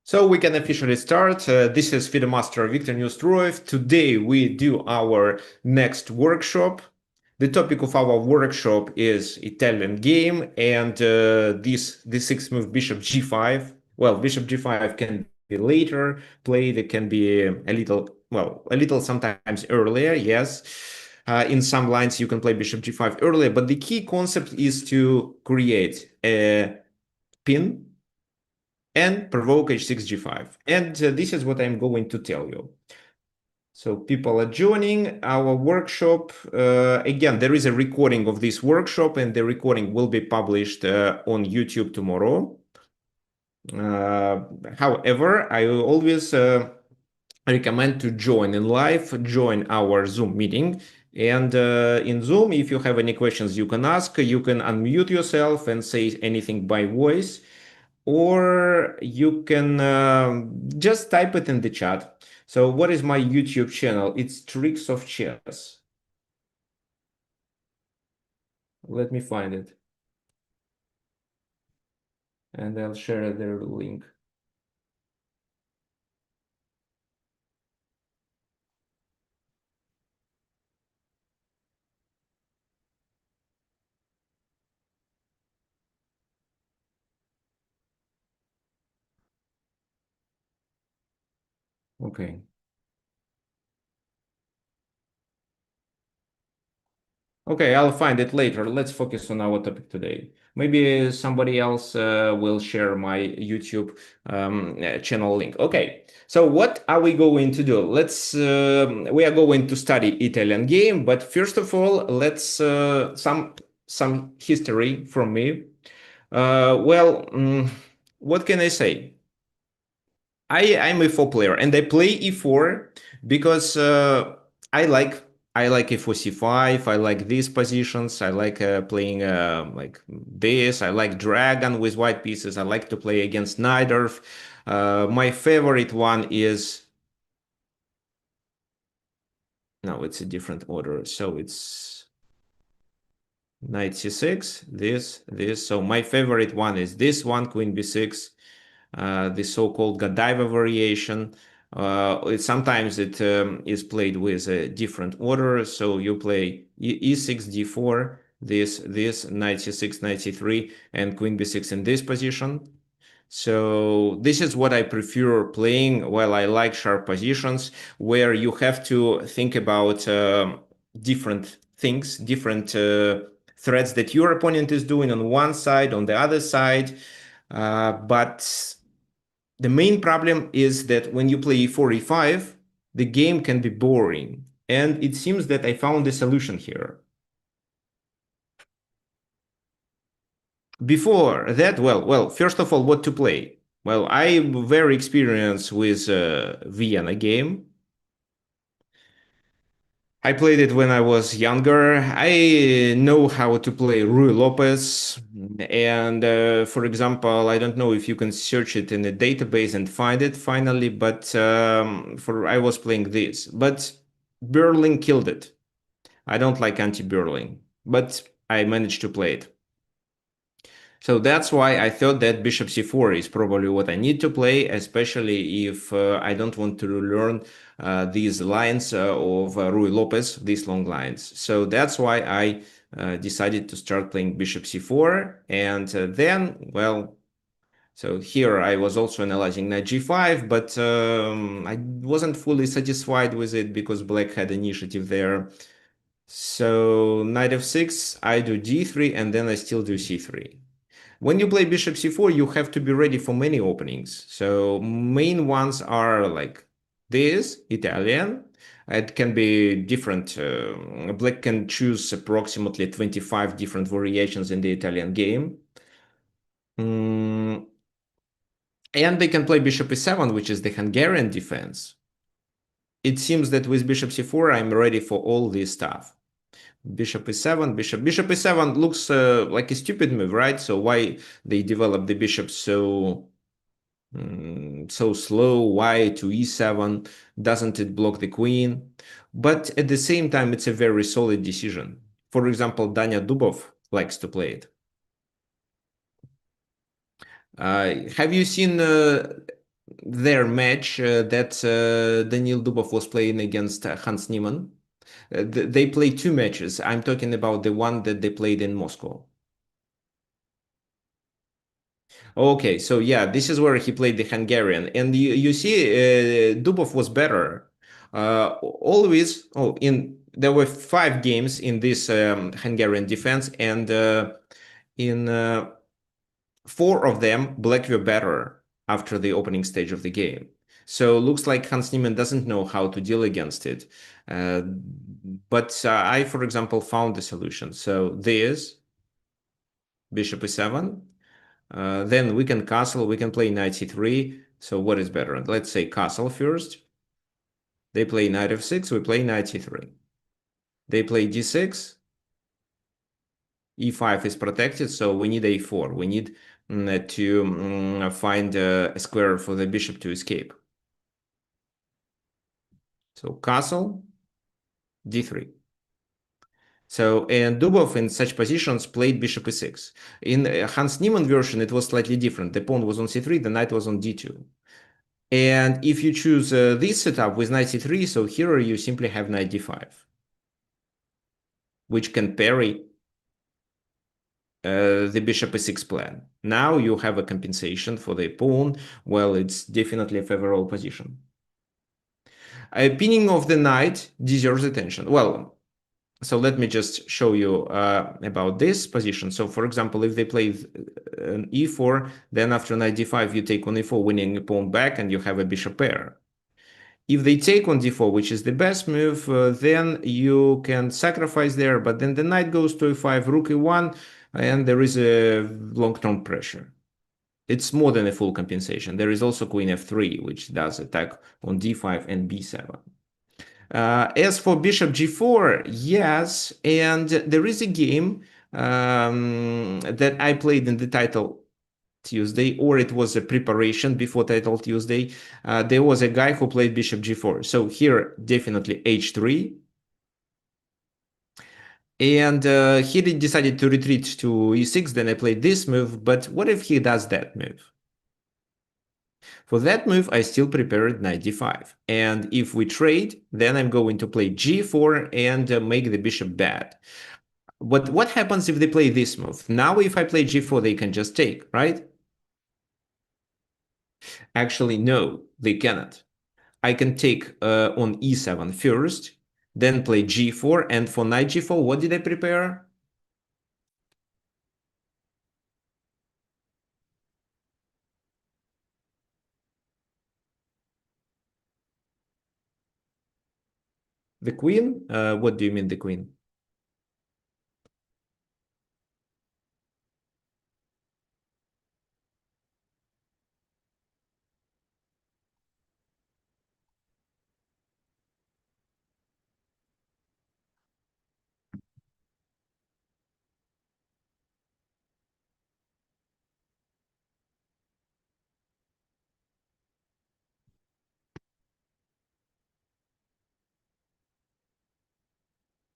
So we can officially start. This is FIDE Master Victor Newstroev. Today we do our next workshop. The topic of our workshop is Italian game, and this six move bishop g5. Well, bishop g5 can be later played. It can be a little sometimes earlier. Yes, in some lines you can play bishop g5 earlier, but the key concept is to create a pin and provoke h6 g5. And this is what I'm going to tell you. So people are joining our workshop. Again, there is a recording of this workshop, and the recording will be published on YouTube tomorrow. However, I will always recommend to join in live, join our Zoom meeting. And in Zoom, if you have any questions you can ask, you can unmute yourself and say anything by voice, or you can just type it in the chat. So what is my YouTube channel? It's Tricks of Chess. Let me find it. And I'll share the link. Okay. Okay, I'll find it later. Let's focus on our topic today. Maybe somebody else will share my YouTube channel link. Okay, so what are we going to do? We are going to study Italian game, but first of all, let's some history from me. What can I say? I'm a 4 player, and I play e4 because I like a4 c5. I like these positions. I like playing like this. I like dragon with white pieces. I like to play against Najdorf. My favorite one is, no, it's a different order. So it's knight c6, this. So my favorite one is this one, queen b6, the so-called Godiva variation. Sometimes it is played with a different order. So you play e6, d4, this, knight c6, knight c3, and queen b6 in this position. So this is what I prefer playing. Well, I like sharp positions where you have to think about different things, different threats that your opponent is doing on one side, on the other side. But the main problem is that when you play e4, e5, the game can be boring. And it seems that I found a solution here. Before that, first of all, what to play? Well, I'm very experienced with Vienna game. I played it when I was younger. I know how to play Rui Lopez. And for example, I don't know if you can search it in a database and find it finally, but I was playing this. But Berlin killed it. I don't like anti-Berlin, but I managed to play it. So that's why I thought that bishop c4 is probably what I need to play, especially if I don't want to learn these lines of Rui Lopez, these long lines. So that's why I decided to start playing bishop c4. And then, so here I was also analyzing knight g5, but I wasn't fully satisfied with it because black had initiative there. So knight f6, I do d3, and then I still do c3. When you play bishop c4, you have to be ready for many openings. So main ones are like this, Italian. It can be different. Black can choose approximately 25 different variations in the Italian game. And they can play bishop e7, which is the Hungarian defense. It seems that with bishop c4, I'm ready for all this stuff. Bishop e7, bishop e7 looks like a stupid move, right? So why they develop the bishop so slow? Why to e7? Doesn't it block the queen? But at the same time, it's a very solid decision. For example, Danya Dubov likes to play it. Have you seen their match that Daniil Dubov was playing against Hans Niemann. They played two matches. I'm talking about the one that they played in Moscow. Okay, so yeah, this is where he played the Hungarian, and you see, Dubov was better. Always, in there were 5 games in this Hungarian defense, and in 4 of them, Black were better after the opening stage of the game. So looks like Hans Niemann doesn't know how to deal against it. Uh, but I, for example, found the solution. So this bishop e7. Then we can castle, we can play knight c3. So what is better? Let's say castle first. They play knight f6, we play knight c3. They play d6. E5 is protected, so we need a4. We need to find a square for the bishop to escape. So castle, d3. So, and Dubov in such positions played bishop e6. In Hans Niemann version, it was slightly different. The pawn was on c3, the knight was on d2. And if you choose this setup with knight c3, so here you simply have knight d5, which can parry the bishop e6 plan. Now you have a compensation for the pawn. Well, it's definitely a favorable position. Pinning of the knight deserves attention. Well, so let me just show you about this position. So for example, if they play an e4, then after knight d5, you take on e4, winning a pawn back, and you have a bishop pair. If they take on d4, which is the best move, then you can sacrifice there, but then the knight goes to e5, rook e1, and there is a long-term pressure. It's more than a full compensation. There is also queen f3, which does attack on d5 and b7. As for bishop g4, yes, and there is a game that I played in the title Tuesday, or it was a preparation before title Tuesday. There was a guy who played bishop g4. So here, definitely h3. And he decided to retreat to e6. Then I played this move. But what if he does that move? For that move, I still prepared knight d5. And if we trade, then I'm going to play g4 and make the bishop bad. But what happens if they play this move? Now, if I play g4, they can just take, right? Actually, no, they cannot. I can take on e7 first, then play g4, and for knight g4, what did I prepare? The queen? What do you mean the queen?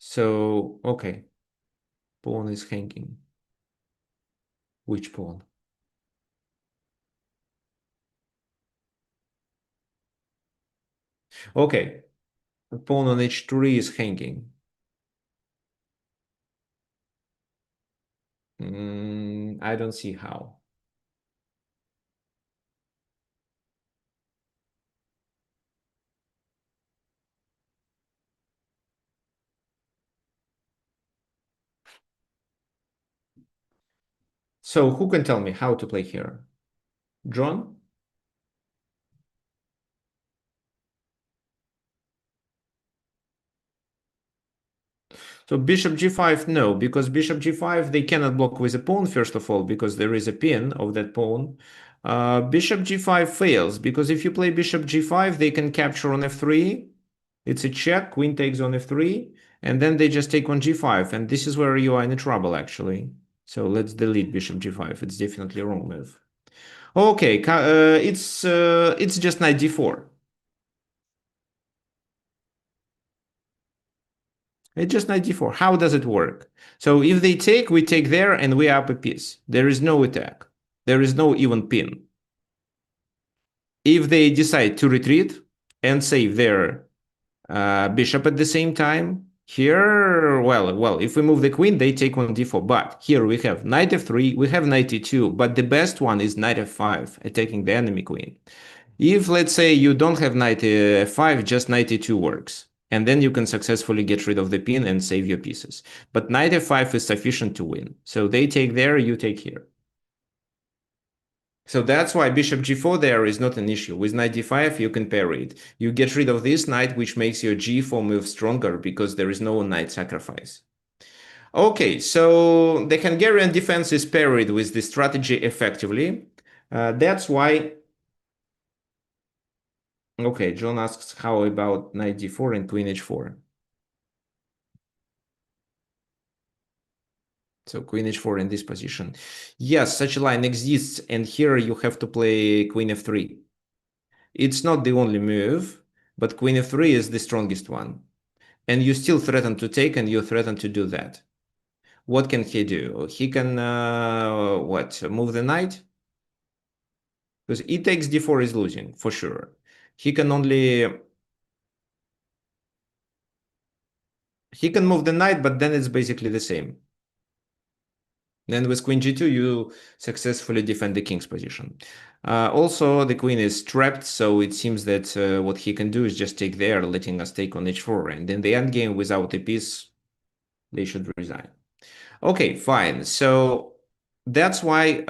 So, okay, pawn is hanging. Which pawn? Okay, pawn on h3 is hanging. I don't see how. So who can tell me how to play here? John? So bishop g5, no, because bishop g5, they cannot block with a pawn, first of all, because there is a pin of that pawn. Bishop g5 fails, because if you play bishop g5, they can capture on f3. It's a check, queen takes on f3, and then they just take on g5, and this is where you are in trouble, actually. So let's delete bishop g5. It's definitely a wrong move. Okay, it's just knight d4. It's just knight d4. How does it work? So if they take, we take there and we up a piece. There is no attack. There is no even pin. If they decide to retreat and save their bishop at the same time, here, well, if we move the queen, they take on d4. But here we have knight f3, we have knight e2, but the best one is knight f5, attacking the enemy queen. If, let's say, you don't have knight f5, just knight e2 works. And then you can successfully get rid of the pin and save your pieces. But knight f5 is sufficient to win. So they take there, you take here. So that's why bishop g4 there is not an issue. With knight d5, you can parry it. You get rid of this knight, which makes your g4 move stronger because there is no knight sacrifice. Okay, so the Hungarian defense is parried with this strategy effectively. That's why... Okay, John asks, how about knight d4 and queen h4? So queen h4 in this position. Yes, such a line exists, and here you have to play queen f3. It's not the only move, but queen f3 is the strongest one. And you still threaten to take, and you threaten to do that. What can he do? He can, what, move the knight? Because e takes d4 is losing, for sure. He can only... He can move the knight, but then it's basically the same. Then with queen g2, you successfully defend the king's position. Also, the queen is trapped, so it seems that what he can do is just take there, letting us take on h4. And in the endgame, without a piece, they should resign. Okay, fine. So that's why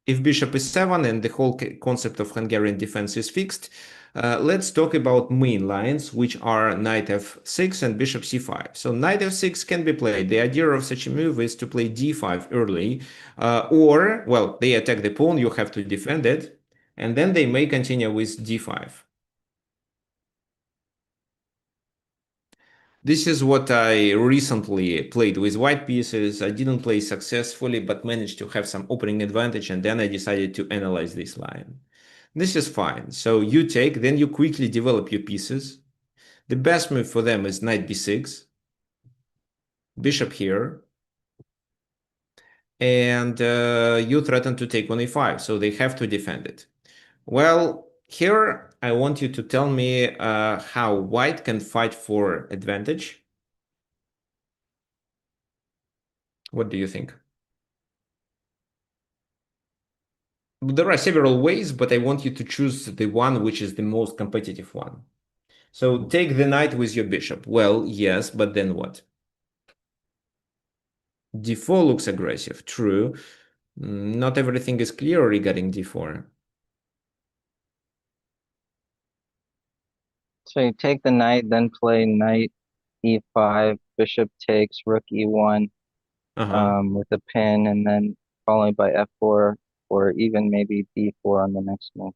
if bishop is 7 and the whole concept of Hungarian defense is fixed, let's talk about main lines, which are knight f6 and bishop c5. So knight f6 can be played. The idea of such a move is to play d5 early, or, well, they attack the pawn, you have to defend it, and then they may continue with d5. This is what I recently played with white pieces. I didn't play successfully, but managed to have some opening advantage, and then I decided to analyze this line. This is fine. So you take, then you quickly develop your pieces. The best move for them is knight b6, bishop here, and you threaten to take on e5, so they have to defend it. Well, here I want you to tell me how white can fight for advantage. What do you think? There are several ways, but I want you to choose the one which is the most competitive one. So take the knight with your bishop. Well, yes, but then what? d4 looks aggressive, true. Not everything is clear regarding d4. So you take the knight, then play knight e5, bishop takes, rook e1 with a pin, and then followed by f4, or even maybe b4 on the next move.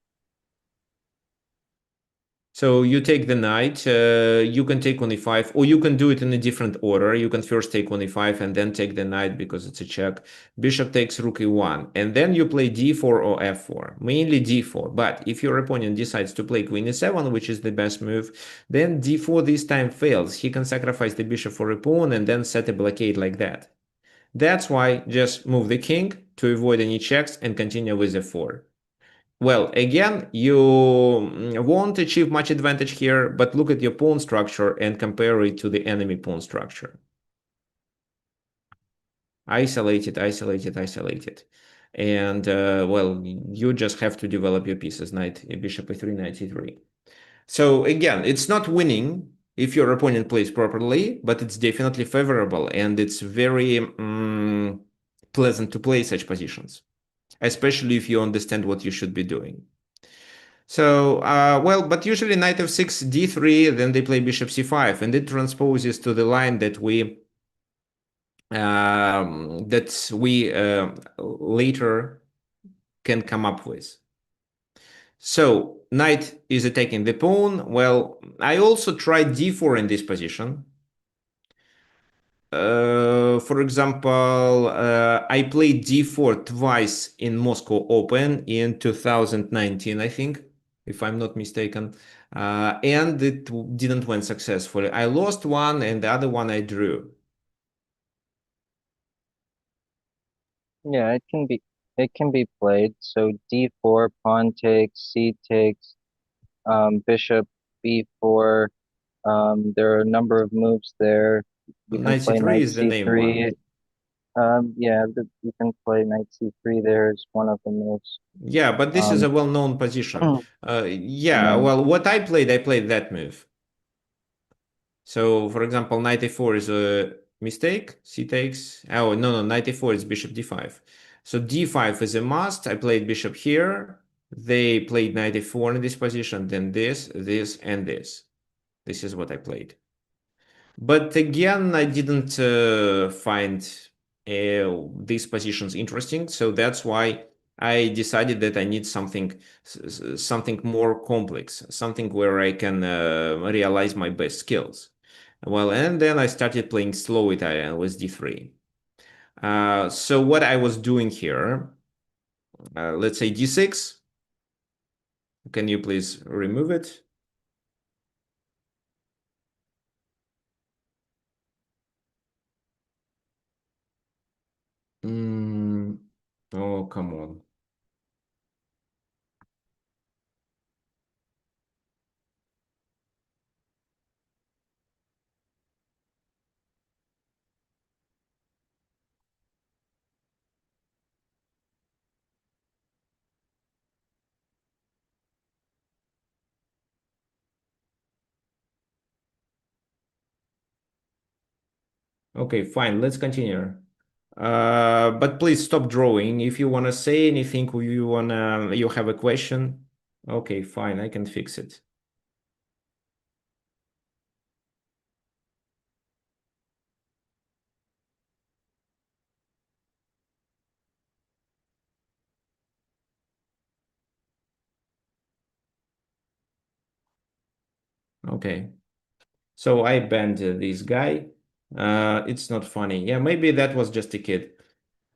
So you take the knight, you can take on e5, or you can do it in a different order. You can first take on e5 and then take the knight because it's a check. Bishop takes rook e1, and then you play d4 or f4, mainly d4. But if your opponent decides to play queen e7, which is the best move, then d4 this time fails. He can sacrifice the bishop for a pawn and then set a blockade like that. That's why just move the king to avoid any checks and continue with f4. Well, again, you won't achieve much advantage here, but look at your pawn structure and compare it to the enemy pawn structure. Isolated, isolated, isolated. And, well, you just have to develop your pieces, knight, bishop a3, knight e3. So again, it's not winning if your opponent plays properly, but it's definitely favorable, and it's very pleasant to play such positions, especially if you understand what you should be doing. So, well, but usually knight f6, d3, then they play bishop c5, and it transposes to the line that we later can come up with. So knight is attacking the pawn. Well, I also tried d4 in this position. For example, I played d4 twice in Moscow Open in 2019, I think, if I'm not mistaken, and it didn't went successfully. I lost one, and the other one I drew. Yeah, it can be. it can be played. So d4, pawn takes, c takes, bishop b4. There are a number of moves there. You can Knight play c3 knight is the name one. c3. Yeah, you can play knight c3 there is one of the moves. Yeah, but this is Um, a well-known position. Yeah, yeah. well, what I played that move. So, for example, knight a4 is a mistake. C takes. Oh, no, knight a4 is bishop d5. So d5 is a must. I played bishop here. They played knight a4 in this position, then this, and this. This is what I played. But again, I didn't find these positions interesting. So that's why I decided that I need something more complex, something where I can realize my best skills. Well, and then I started playing slow Italian with d3. So what I was doing here, let's say d6. Can you please remove it? Oh, come on. Okay, fine. Let's continue. But please stop drawing. If you want to say anything, or you have a question. Okay, fine. I can fix it. Okay. So I banned this guy. It's not funny. Yeah, maybe that was just a kid.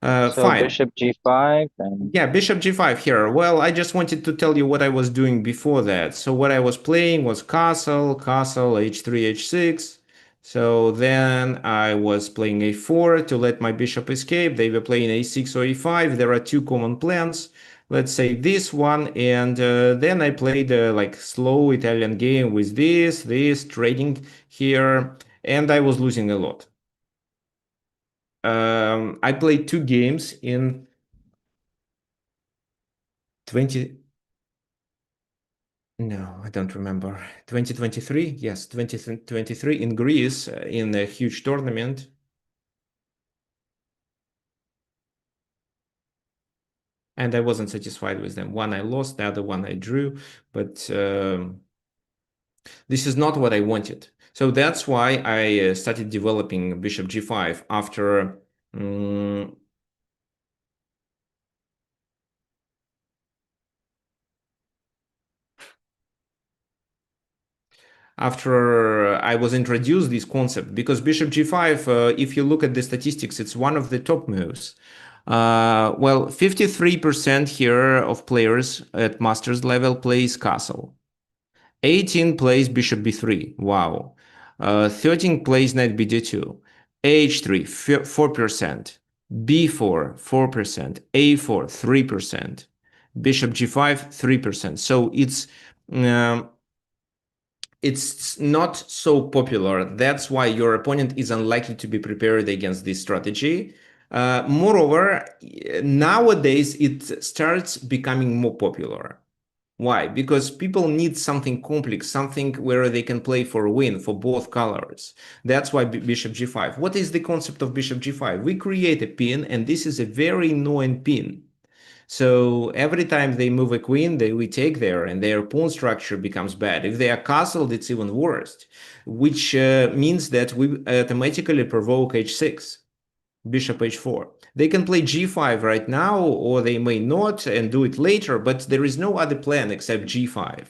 So Fine. bishop g5 and Yeah, bishop g5 here. Well, I just wanted to tell you what I was doing before that. So what I was playing was castle, h3, h6. So then I was playing a4 to let my bishop escape. They were playing a6 or e5. There are two common plans. Let's say this one, and then I played like slow Italian game with this, trading here, and I was losing a lot. I played two games in 20. No, I don't remember. 2023? Yes, 2023 in Greece in a huge tournament. And I wasn't satisfied with them. One I lost, the other one I drew, but this is not what I wanted. So that's why I started developing bishop g5 after I was introduced this concept, because bishop g5, if you look at the statistics, it's one of the top moves. Well, 53% here of players at masters level plays castle. 18 plays bishop b3. Wow. 13 plays knight bd2. h3, 4%. b4, 4%. a4, 3%. Bishop g5, 3%. So um, it's not so popular. That's why your opponent is unlikely to be prepared against this strategy. Moreover, nowadays it starts becoming more popular. Why? Because people need something complex, something where they can play for a win for both colors. That's why bishop g5. What is the concept of bishop g5? We create a pin, and this is a very annoying pin. So every time they move a queen, we take there, and their pawn structure becomes bad. If they are castled, it's even worse, which means that we automatically provoke h6, bishop h4. They can play g5 right now, or they may not and do it later, but there is no other plan except g5.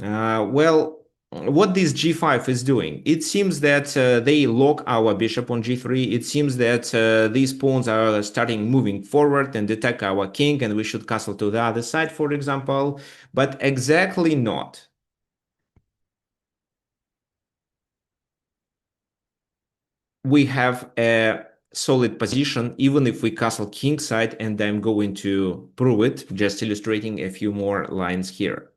Well, what this g5 is doing, it seems that they lock our bishop on g3. It seems that these pawns are starting moving forward and attack our king, and we should castle to the other side, for example, but exactly not. We have a solid position, even if we castle kingside, and I'm going to prove it, just illustrating a few more lines here.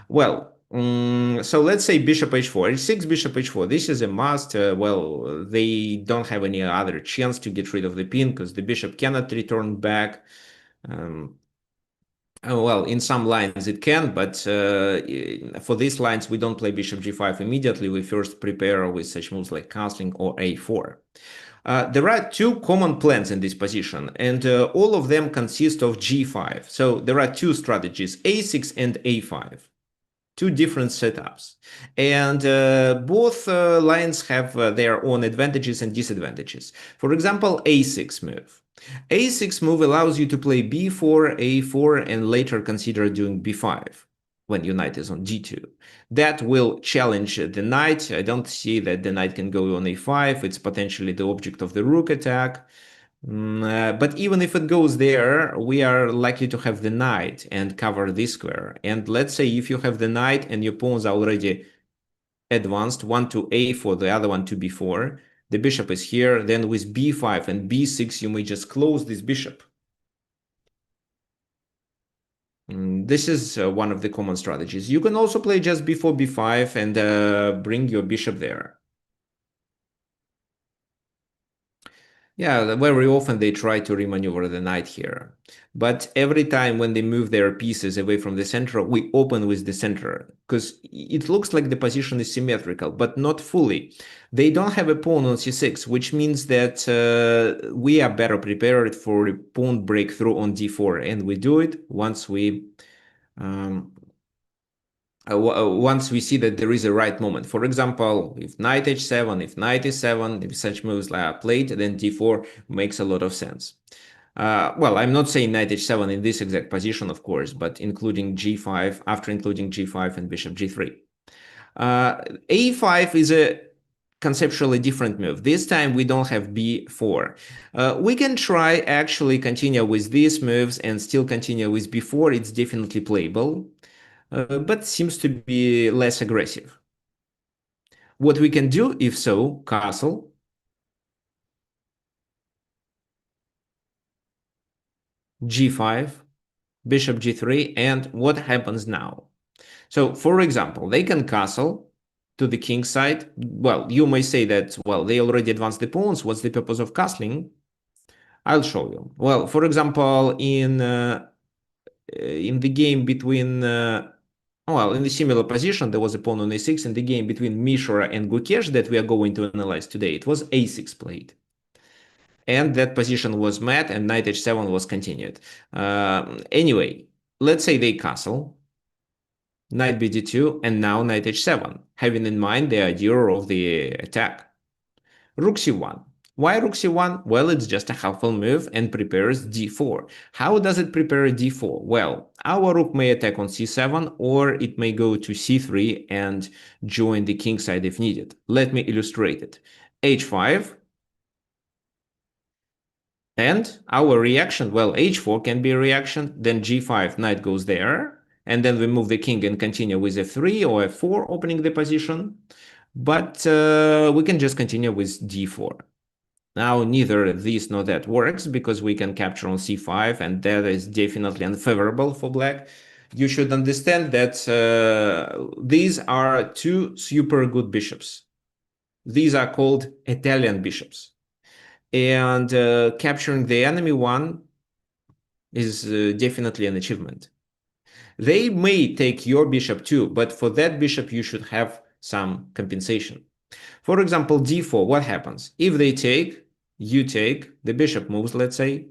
Well, so let's say bishop h4, h6, bishop h4. This is a must. Well, they don't have any other chance to get rid of the pin because the bishop cannot return back. Well, in some lines it can, but for these lines, we don't play bishop g5 immediately. We first prepare with such moves like castling or a4. There are two common plans in this position, and all of them consist of g5. So there are two strategies, a6 and a5. Two different setups, and both lines have their own advantages and disadvantages. For example, a6 move. A6 move allows you to play b4, a4, and later consider doing b5 when your knight is on d2. That will challenge the knight. I don't see that the knight can go on a5. It's potentially the object of the rook attack. But even if it goes there, we are likely to have the knight and cover this square. And let's say if you have the knight and your pawns are already advanced, one to a4, the other one to b4, the bishop is here, then with b5 and b6, you may just close this bishop. This is one of the common strategies. You can also play just before b5 and bring your bishop there. Yeah, very often they try to remaneuver the knight here. But every time when they move their pieces away from the center, we open with the center. Because it looks like the position is symmetrical, but not fully. They don't have a pawn on c6, which means that we are better prepared for a pawn breakthrough on d4. And we do it once we once we see that there is a right moment. For example, if knight h7, if knight e7, if such moves are played, then d4 makes a lot of sense. Well, I'm not saying knight h7 in this exact position, of course, but including g5, after including g5 and bishop g3. a5 is a conceptually different move. This time we don't have b4. We can try actually continue with these moves and still continue with b4. It's definitely playable. But seems to be less aggressive. What we can do, if so, castle, g5, bishop g3, and what happens now? So, for example, they can castle to the king side. Well, you may say that, well, they already advanced the pawns. What's the purpose of castling? I'll show you. Well, for example, in the game between well, in a similar position, there was a pawn on a6 in the game between Mishra and Gukesh that we are going to analyze today. It was a6 played. And that position was met and knight h7 was continued. Anyway, let's say they castle, knight bd2, and now knight h7, having in mind the idea of the attack. Rook c1. Why rook c1? Well, it's just a helpful move and prepares d4. How does it prepare d4? Well, our rook may attack on c7 or it may go to c3 and join the king side if needed. Let me illustrate it. h5. And our reaction, well, h4 can be a reaction, then g5, knight goes there, and then we move the king and continue with f3 or f4, opening the position. But we can just continue with d4. Now, neither this nor that works because we can capture on c5, and that is definitely unfavorable for black. You should understand that these are two super good bishops. These are called Italian bishops. And capturing the enemy one is definitely an achievement. They may take your bishop too, but for that bishop, you should have some compensation. For example, d4, what happens? If they take, you take, the bishop moves, let's say.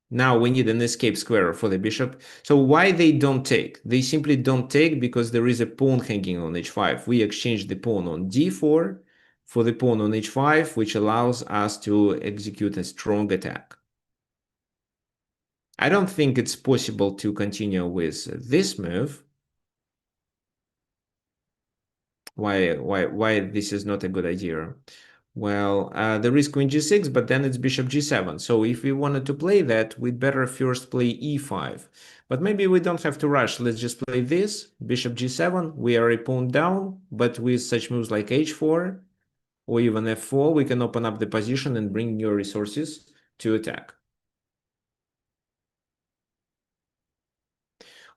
Now we need an escape square for the bishop. So why they don't take? They simply don't take because there is a pawn hanging on h5. We exchange the pawn on d4 for the pawn on h5, which allows us to execute a strong attack. I don't think it's possible to continue with this move. Why this is not a good idea? Well, there is queen g6, but then it's bishop g7. So if we wanted to play that, we'd better first play e5. But maybe we don't have to rush. Let's just play this, bishop g7. We are a pawn down, but with such moves like h4 or even f4, we can open up the position and bring new resources to attack.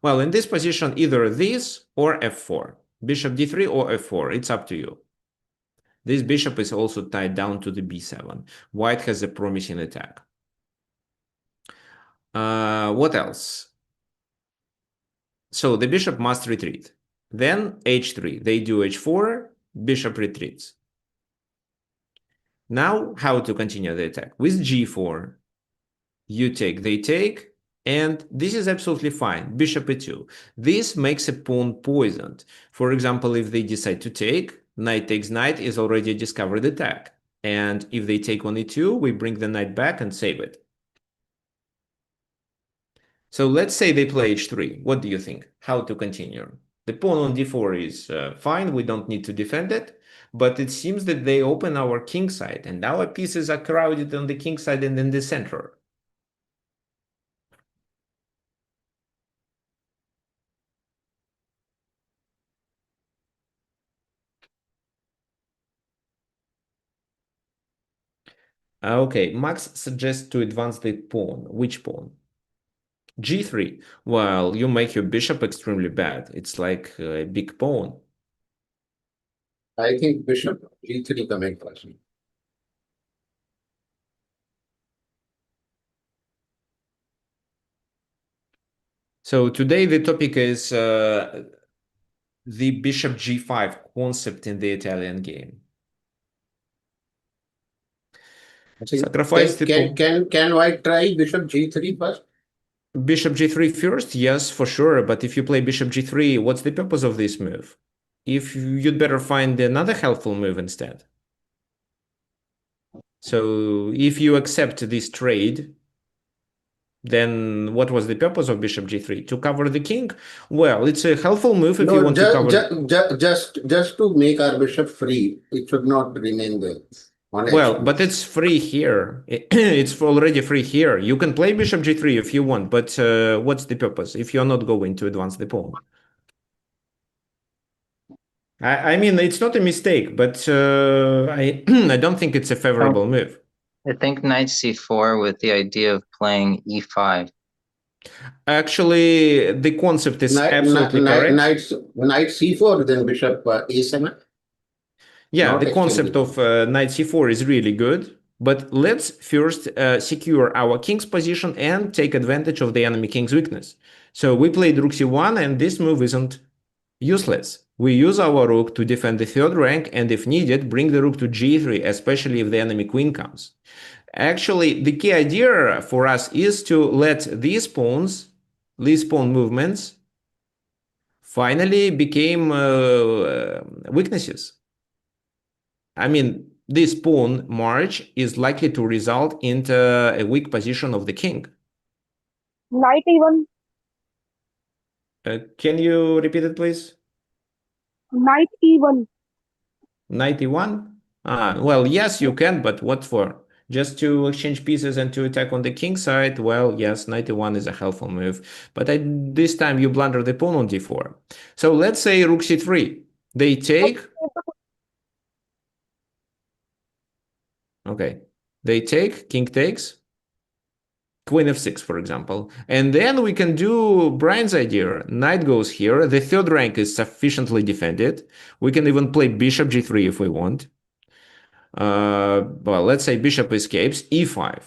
Well, in this position, either this or f4. Bishop d3 or f4, it's up to you. This bishop is also tied down to the b7. White has a promising attack. What else? So the bishop must retreat. Then h3, they do h4, bishop retreats. Now, how to continue the attack? With g4, you take, they take, and this is absolutely fine, bishop e2. This makes a pawn poisoned. For example, if they decide to take, knight takes knight is already a discovered attack. And if they take on e2, we bring the knight back and save it. So let's say they play h3. What do you think? How to continue? The pawn on d4 is fine. We don't need to defend it. But it seems that they open our king side, and our pieces are crowded on the king side and in the center. Okay, Max suggests to advance the pawn. Which pawn? g3. Well, you make your bishop extremely bad. It's like a big pawn. I think bishop g3 the main question. So today the topic is the bishop g5 concept in the Italian game. Sacrifice the pawn. Can white try bishop g3 first? Bishop g3 first? Yes, for sure. But if you play bishop g3, what's the purpose of this move? If you'd better find another helpful move instead. So if you accept this trade, then what was the purpose of bishop g3? To cover the king? Well, it's a helpful move if you want to cover... Just to make our bishop free. It should not remain there. Well, but it's free here. It's already free here. You can play bishop g3 if you want, but what's the purpose if you're not going to advance the pawn? I mean, it's not a mistake, but I I don't think it's a favorable move. I think knight c4 with the idea of playing e5. Actually, the concept is absolutely correct. Knight c4, then bishop e7. Yeah, the concept of knight c4 is really good, but let's first secure our king's position and take advantage of the enemy king's weakness. So we played rook c1, and this move isn't useless. We use our rook to defend the third rank, and if needed, bring the rook to g3, especially if the enemy queen comes. Actually, the key idea for us is to let these pawn movements finally become weaknesses. I mean, this pawn march is likely to result into a weak position of the king. Knight e1. Can you repeat it, please? Knight e1. Knight e1? Well, yes, you can, but what for? Just to exchange pieces and to attack on the king side? Well, yes, knight e1 is a helpful move, but this time you blunder the pawn on d4. So let's say rook c3. They take... Okay, they take, king takes, queen f6, for example. And then we can do Brian's idea. Knight goes here. The third rank is sufficiently defended. We can even play bishop g3 if we want. Well, let's say bishop escapes, e5.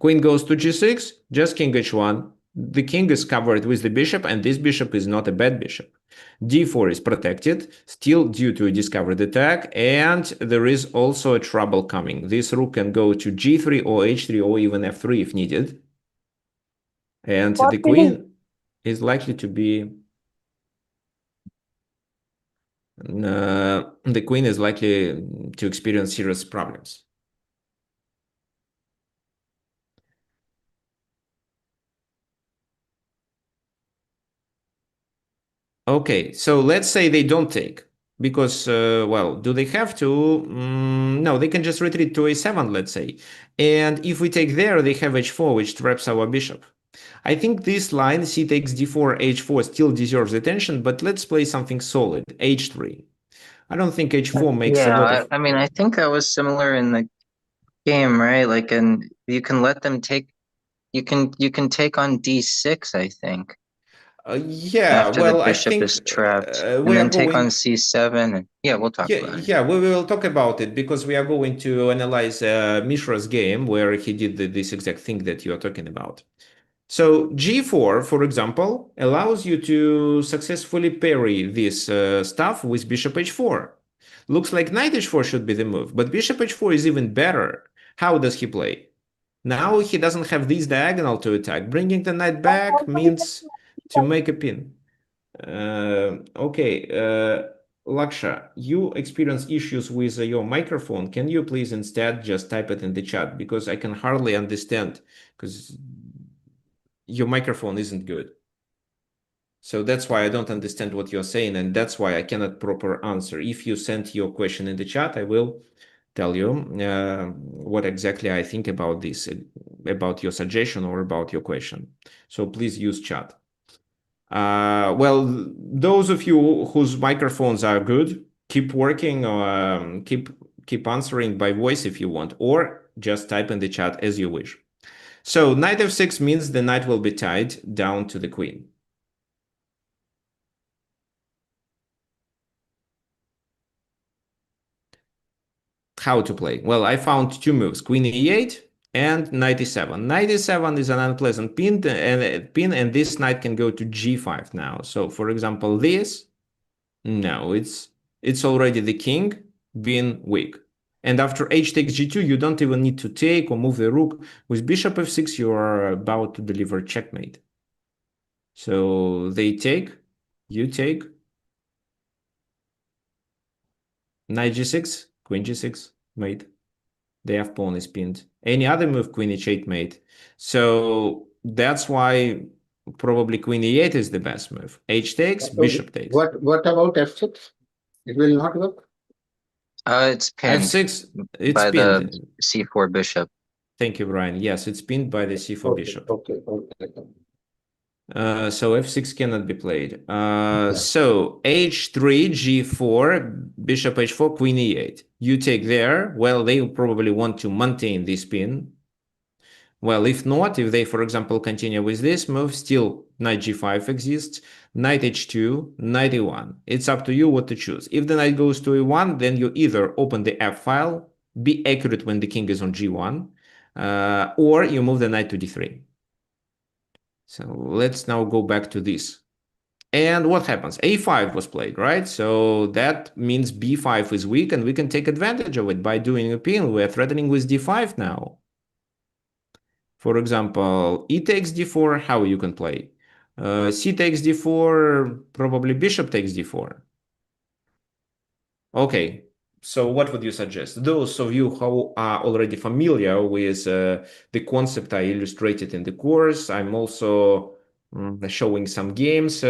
Queen goes to g6, just king h1. The king is covered with the bishop, and this bishop is not a bad bishop. d4 is protected, still due to a discovered attack, and there is also a trouble coming. This rook can go to g3 or h3 or even f3 if needed. And the queen is likely to be... the queen is likely to experience serious problems. Okay, so let's say they don't take, because, well, do they have to? No, they can just retreat to a7, let's say. And if we take there, they have h4, which traps our bishop. I think this line, c takes d4, h4, still deserves attention, but let's play something solid, h3. I don't think h4 makes a lot Yeah, of... I mean, I think that was similar in the game, right? Like, and you can let them take, you can take on d6, I think, yeah, after the well, I bishop think is trapped, and we are then take on going... c7, and yeah, we'll talk Yeah, about it. yeah, we will talk about it because we are going to analyze Mishra's game where he did this exact thing that you are talking about. So g4, for example, allows you to successfully parry this stuff with bishop h4. Looks like knight h4 should be the move, but bishop h4 is even better. How does he play? Now he doesn't have this diagonal to attack. Bringing the knight back means to make a pin. Okay, Laksha, you experience issues with your microphone. Can you please instead just type it in the chat? Because I can hardly understand because your microphone isn't good. So that's why I don't understand what you're saying, and that's why I cannot proper answer. If you send your question in the chat, I will tell you what exactly I think about this, about your suggestion or about your question. So please use chat. Well, those of you whose microphones are good, keep working, keep answering by voice if you want, or just type in the chat as you wish. So knight f6 means the knight will be tied down to the queen. How to play? Well, I found two moves, queen e8 and knight e7. Knight e7 is an unpleasant and this knight can go to g5 now. So for example, this, no, it's already the king being weak. And after h takes g2, you don't even need to take or move the rook. With bishop f6, you are about to deliver checkmate. So they take, you take, knight g6, queen g6, mate. The f pawn is pinned. Any other move, queen h8 mate. So that's why probably queen e8 is the best move. H takes, bishop takes. What about f6? It will not work. It's pinned f6, it's by the pinned. c4 bishop. Thank you, Brian. Yes, it's pinned by the c4 bishop. Okay. So f6 cannot be played. So h3, g4, bishop h4, queen e8. You take there. Well, they probably want to maintain this pin. Well, if not, if they, for example, continue with this move, still knight g5 exists, knight h2, knight e1. It's up to you what to choose. If the knight goes to e1, then you either open the f file, be accurate when the king is on g1, or you move the knight to d3. So let's now go back to this. And what happens? a5 was played, right? So that means b5 is weak, and we can take advantage of it by doing a pin. We're threatening with d5 now. For example, e takes d4, how you can play? C takes d4, probably bishop takes d4. Okay, so what would you suggest? Those of you who are already familiar with the concept I illustrated in the course, I'm also showing some games.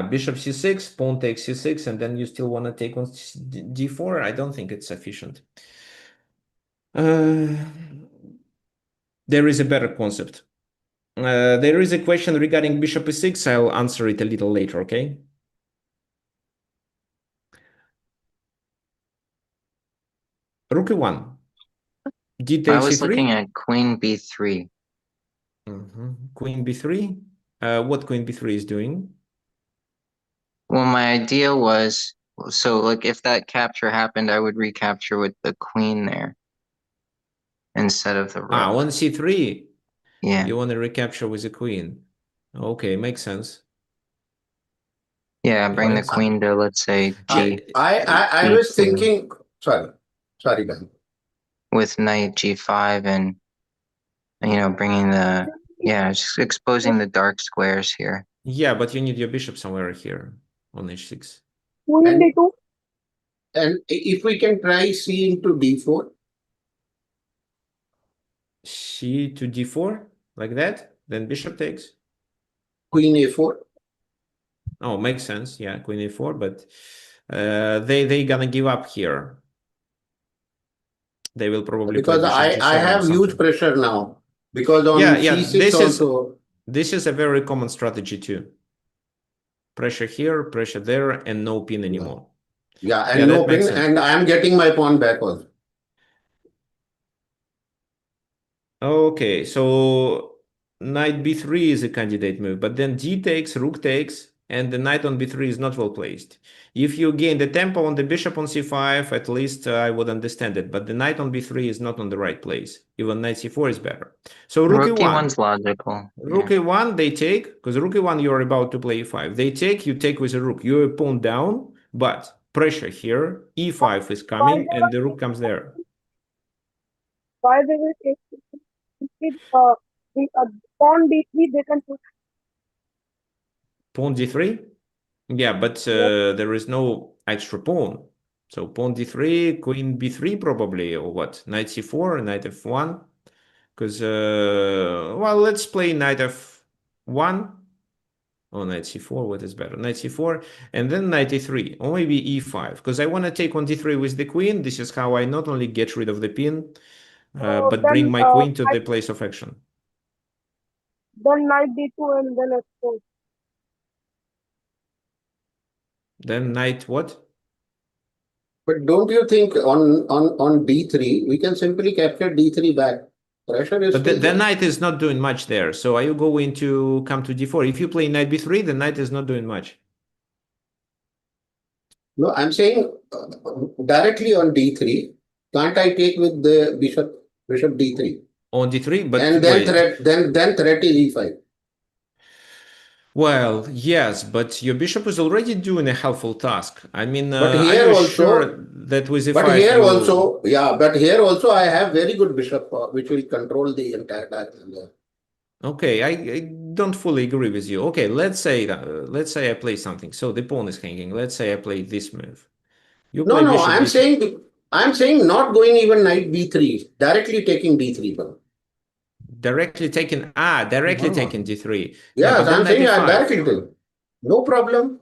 Bishop c6, pawn takes c6, and then you still want to take on d4? I don't think it's sufficient. There is a better concept. There is a question regarding bishop e6. I'll answer it a little later, okay? Rook e1. D I takes was looking e3. at queen b3. Queen b3. What queen b3 is doing? Well, my idea was, so like if that capture happened, I would recapture with the queen there instead of the rook. On c3. Yeah. You want to recapture with the queen. Okay, makes sense. Yeah, Yeah, bring the makes sense. queen to, let's say, g. I was thinking, sorry, Ben. With knight g5 and, bringing the, just exposing the dark squares here. Yeah, but you need your bishop somewhere here on h6. Queen d2. And if we can try c into d4. C to d4, like that, then bishop takes. Queen a4. Oh, makes sense. Yeah, queen e4, but they gonna give up here. They will probably Because play bishop I g7 or have huge something. pressure now. Because on Yeah, c6 also. This is a very common strategy too. Pressure here, pressure there, and no pin anymore. Yeah, and Yeah, no that makes pin, sense. and I am getting my pawn back also. Okay, so knight b3 is a candidate move, but then d takes, rook takes, and the knight on b3 is not well placed. If you gain the tempo on the bishop on c5, at least I would understand it, but the knight on b3 is not on the right place. Even knight c4 is better. So rook Rook e1. e1's logical. Rook e1, they take, because rook e1, you're about to play e5. They take, you take with a rook. You're a pawn down, but pressure here. e5 is Why coming, they and the rook comes there. will take instead the pawn d3 they can put. Pawn d3? Yeah, but there is no extra pawn. So pawn d3, queen b3 probably, or what? Knight c4, knight f1. Because, well, let's play knight f1. Oh, knight c4, what is better? Knight c4, and then knight e3, or maybe e5. Because I want to take on d3 with the queen. This is how I not only get rid of the pin, but bring Then my queen to the place of action. knight d2 and then f4. Then knight what? But don't you think on d3, we can simply capture d3 back? Pressure is But still the there. knight is not doing much there. So are you going to come to d4? If you play knight b3, the knight is not doing much. No, I'm saying directly on d3, can't I take with the bishop d3? On d3, but And then wait. threat is e5. Well, yes, but your bishop is already doing a helpful task. I mean, But are here you also, sure that with but e5 here you... also, yeah, but here also I have very good bishop which will control the entire diagonal. Okay, I don't fully agree with you. Okay, let's say I play something. So the pawn is hanging. Let's say I play this move. You No, play no, bishop d3. I'm saying not going even knight b3, directly taking d3. Directly taking d3. Yeah, Yes, but then I'm knight saying I e5. directly take. No problem.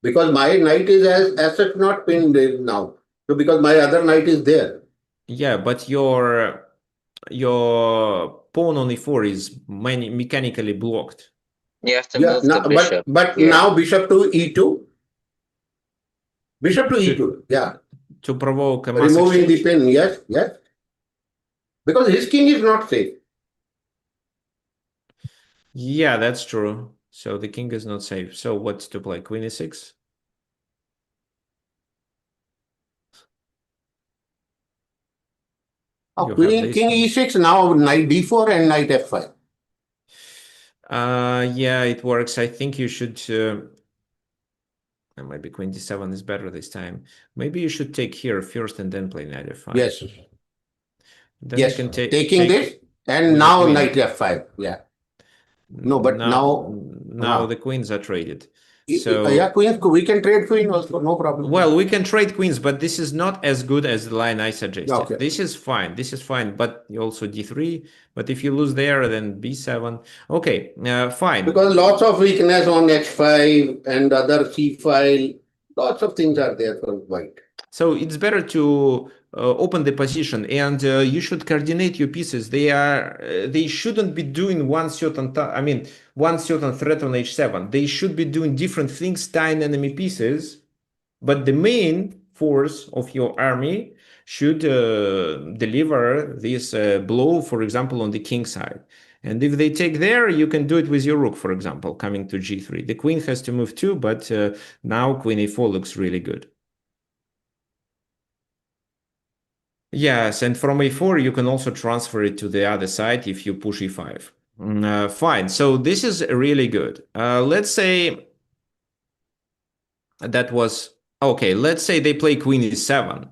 Because my knight is as such not pinned in now. So because my other knight is there. Yeah, but your pawn on e4 is mechanically blocked. You have to Yeah, move the bishop but here. now bishop to e2. Bishop to To e2. Yeah. to provoke a mass Removing the exchange. pin. Yes, yes. Because his king is not safe. Yeah, that's true. So the king is not safe. So what to play? Queen e6? Oh, You have king this. e6, now knight d4 and knight f5. Yeah, it works. I think you should maybe queen d7 is better this time. Maybe you should take here first and then play knight f5. Yes. Then Yes. you can Taking this and with the now queen. knight f5. Yeah. No, but now the queens are traded. So yeah, queens, we can trade queen also, no problem. well, we can trade queens, but this is not as good as the line I suggested. Okay. This is fine. This is fine, but also d3. But if you lose there, then b7. Okay, fine. Because lots of weakness on h5 and other c file. Lots of things are there for white. So it's better to open the position, and you should coordinate your pieces. They shouldn't be doing one certain one certain threat on h7. They should be doing different things, tying enemy pieces. But the main force of your army should deliver this blow, for example, on the king side. And if they take there, you can do it with your rook, for example, coming to g3. The queen has to move too, but now queen a4 looks really good. Yes, and from a4, you can also transfer it to the other side if you push e5. Fine, so this is really good. Let's say that was... Okay, let's say they play queen e7.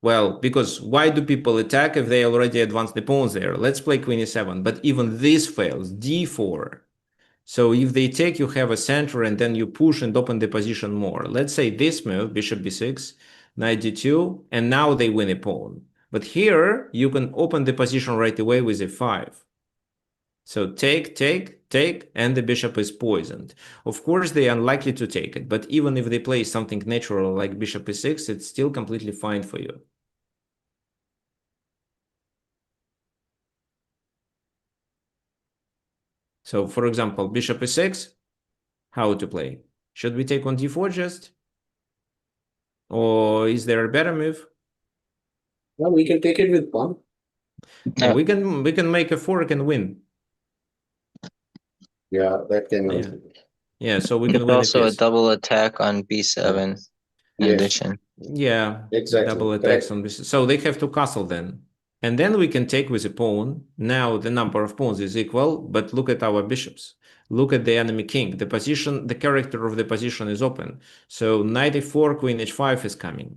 Well, because why do people attack if they already advanced the pawns there? Let's play queen e7, but even this fails, d4. So if they take, you have a center, and then you push and open the position more. Let's say this move, bishop b6, knight d2, and now they win a pawn. But here, you can open the position right away with a5. So take, and the bishop is poisoned. Of course, they are unlikely to take it, but even if they play something natural like bishop e6, it's still completely fine for you. So, for example, bishop e6, how to play? Should we take on d4 just? Or is there a better move? Well, we can take it with pawn. No, we can make a fork and win. Yeah, that can Yeah. also. Yeah, so we can win Also a a piece. double attack on b7 in Yes. addition. Yeah, Exactly. double attacks Correct. on this. So they have to castle then. And then we can take with a pawn. Now the number of pawns is equal, but look at our bishops. Look at the enemy king. The position, the character of the position is open. So knight e4, queen h5 is coming.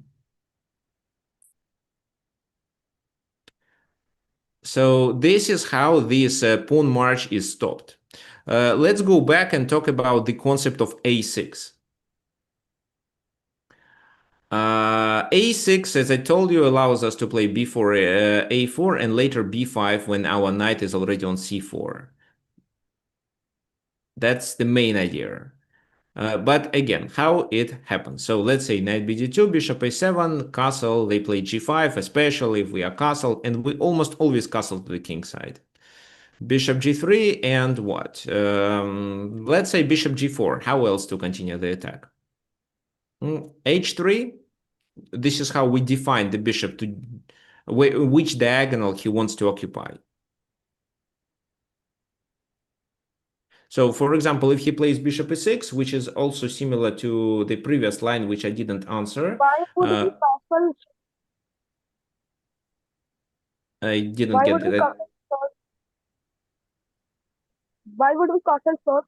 So this is how this pawn march is stopped. Let's go back and talk about the concept of a6. A6, as I told you, allows us to play before a4 and later b5 when our knight is already on c4. That's the main idea. But again, how it happens. So let's say knight bd2, bishop a7, castle, they play g5, especially if we are castle, and we almost always castle to the king side. Bishop g3 and what? Let's say bishop g4. How else to continue the attack? H3. This is how we define the bishop to which diagonal he wants to occupy. So, for example, if he plays bishop e6, which is also similar to the previous line, which I didn't answer. Why would we castle? I didn't Why get would we that. castle first? Why would we castle first?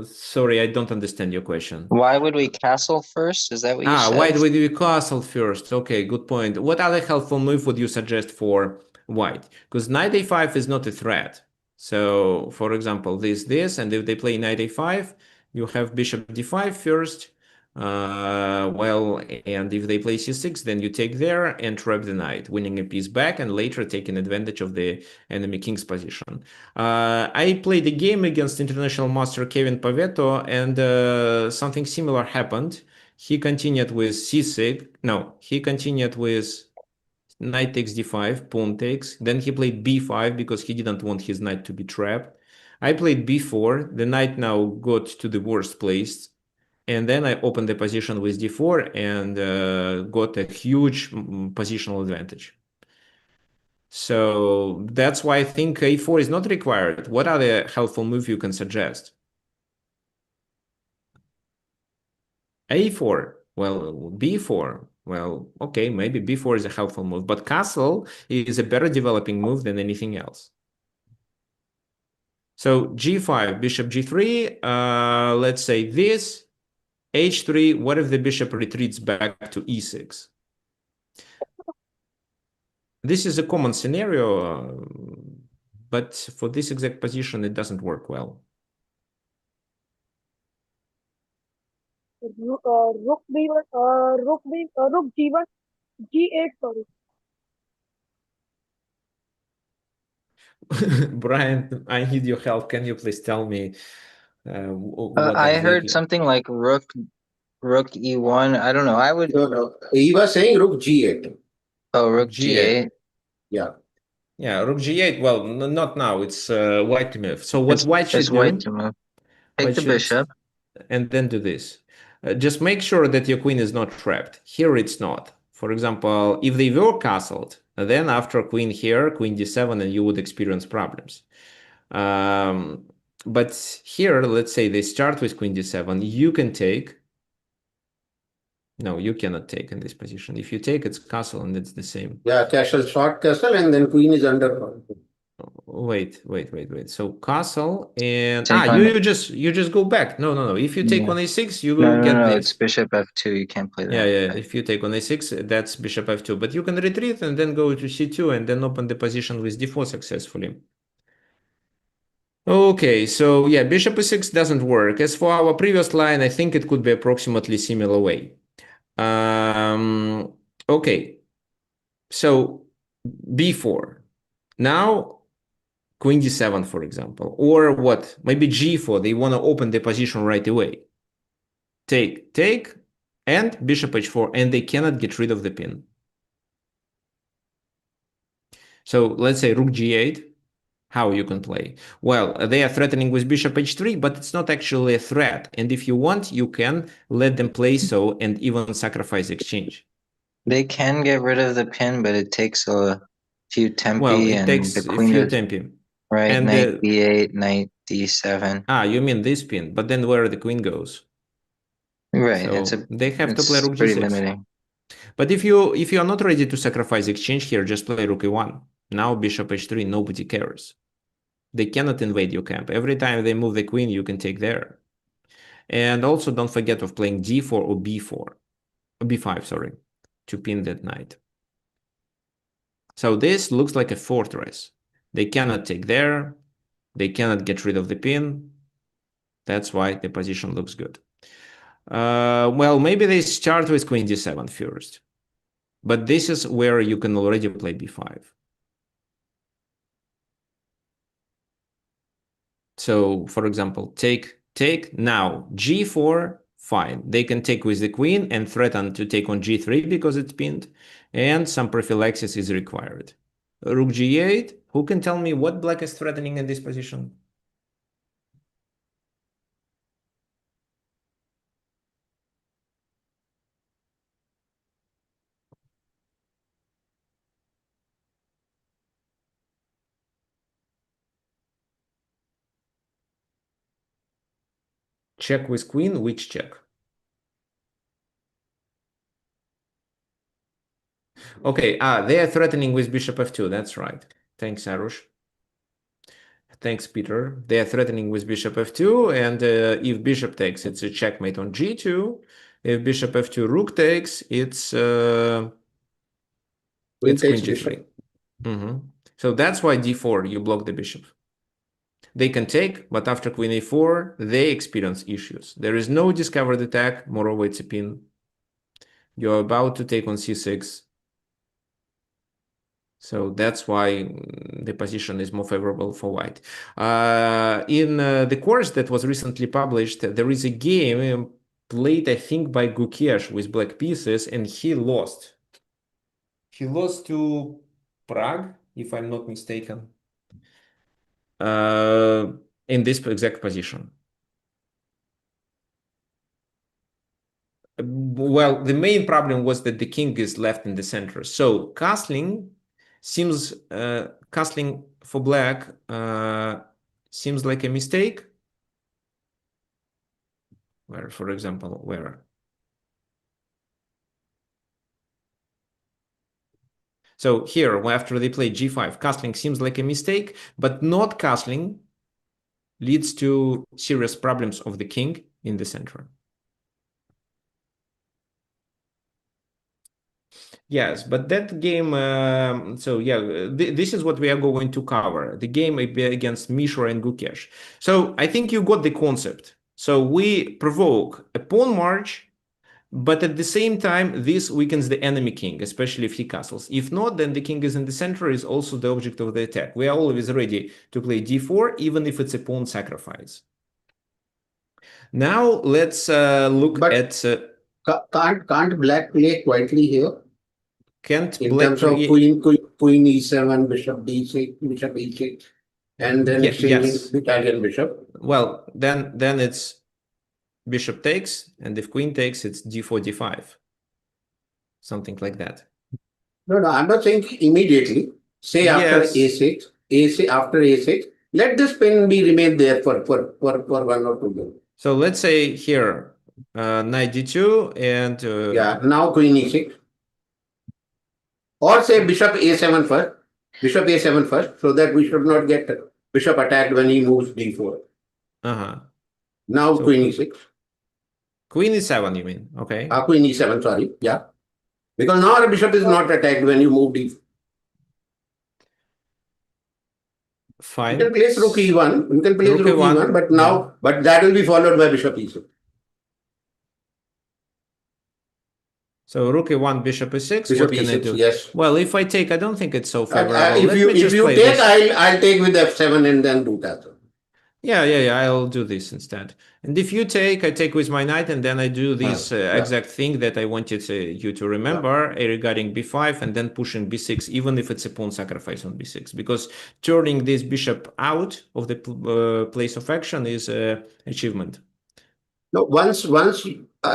Sorry, I don't understand your question. Why would we castle first? Is that what you said? Why do we do castle first? Okay, good point. What other helpful move would you suggest for white? Because knight a5 is not a threat. So, for example, this, and if they play knight a5, you have bishop d5 first. Well, and if they play c6, then you take there and trap the knight, winning a piece back and later taking advantage of the enemy king's position. I played a game against international master Kevin Pavetto, and something similar happened. He continued with c6. No, he continued with knight takes d5, pawn takes. Then he played b5 because he didn't want his knight to be trapped. I played b4. The knight now got to the worst place. And then I opened the position with d4 and got a huge positional advantage. So that's why I think a4 is not required. What are the helpful moves you can suggest? a4. Well, b4. Well, okay, maybe b4 is a helpful move, but castle is a better developing move than anything else. So g5, bishop g3, let's say this, h3, what if the bishop retreats back to e6? This is a common scenario, but for this exact position, it doesn't work well. Rook b1, rook g1, g8. Sorry. Brian, I need your help. Can you please tell me what I exactly? heard something like rook e1. I don't know. I would. No. He was saying rook g8. Oh, rook G8. g8. Yeah. Yeah, rook g8. Well, not now. It's white to move. So what white should It's white do? to move. Take White the should, bishop. and then do this. Just make sure that your queen is not trapped. Here it's not. For example, if they were castled, then after queen here, queen d7, and you would experience problems. But here, let's say they start with queen d7. You can take. No, you cannot take in this position. If you take, it's castle, and it's the same. Yeah, castle, short castle, and then queen is under. Wait. So castle and Take you just go back. No. If you take Yeah. on a6, you will No, get no. this. It's bishop f2. You can't play that. Yeah. If you take on a6, that's bishop f2. But you can retreat and then go to c2 and then open the position with d4 successfully. Okay, so yeah, bishop e6 doesn't work. As for our previous line, I think it could be approximately similar way. Okay, so b4. Now Queen d7, for example, or what? Maybe g4. They want to open the position right away. Take, and bishop h4, and they cannot get rid of the pin. So let's say rook g8. How you can play? Well, they are threatening with bishop h3, but it's not actually a threat. And if you want, you can let them play so and even sacrifice exchange. They can get rid of the pin, but it takes a few tempi, well, it and takes the a queen few is tempi. right. And Knight d8, knight d7. You mean this pin? But then where the queen goes? Right. So they have to play rook pretty g6. limiting. But if you are not ready to sacrifice exchange here, just play rook e1. Now bishop h3, nobody cares. They cannot invade your camp. Every time they move the queen, you can take there. And also don't forget of playing d4 or b4, or b5, sorry, to pin that knight. So this looks like a fortress. They cannot take there. They cannot get rid of the pin. That's why the position looks good. Well, maybe they start with queen d7 first. But this is where you can already play b5. So, for example, take, now g4, fine. They can take with the queen and threaten to take on g3 because it's pinned, and some prophylaxis is required. Rook g8, who can tell me what black is threatening in this position? Check with queen, which check? Okay, they are threatening with bishop f2, that's right. Thanks, Arush. Thanks, Peter. They are threatening with bishop f2, and if bishop takes, it's a checkmate on g2. If bishop f2 rook takes, it's queen g3. So that's why d4, you block the bishop. They can take, but after queen a4, they experience issues. There is no discovered attack, moreover, it's a pin. You're about to take on c6. So that's why the position is more favorable for white. In the course that was recently published, there is a game played, I think, by Gukesh with black pieces, and he lost. He lost to Prague, if I'm not mistaken, in this exact position. Well, the main problem was that the king is left in the center. So castling seems castling for black seems like a mistake. Where, for example, where? So here, after they play g5, castling seems like a mistake, but not castling leads to serious problems of the king in the center. Yes, but that game, so yeah, this is what we are going to cover, the game against Mishra and Gukesh. So I think you got the concept. So we provoke a pawn march, but at the same time, this weakens the enemy king, especially if he castles. If not, then the king is in the center, is also the object of the attack. We are always ready to play d4, even if it's a pawn sacrifice. Now let's look at... Can't black play quietly here? Can't in black terms of queen e7, bishop d6, bishop e6, and then exchanging the Italian bishop? Well, then it's bishop takes, and if queen takes, it's d4, d5. Something like that. No, I'm not saying immediately. Say after a6, after a6, let this pin be remain there for 1 or 2 games. So let's say here, knight d2 and... yeah, now queen e6. Or say bishop a7 first. Bishop a7 first, so that we should not get bishop attacked when he moves d4. Now so queen e6. Queen e7, you mean? Okay. Queen e7, sorry. Yeah. Because now the bishop is not attacked when you move d4. Fine. You can place rook e1. You can place rook e1, but now, but that will be followed by bishop e6. So rook e1, bishop e6. Bishop What can I e6, do? yes. Well, if I take, I don't think it's so favorable. If Let you me just play take, this. I'll take with f7 and then do that. Yeah, I'll do this instead. And if you take, I take with my knight, and then I do this exact thing that I wanted you to remember regarding b5, and then pushing b6, even if it's a pawn sacrifice on b6, because turning this bishop out of the place of action is achievement. No, once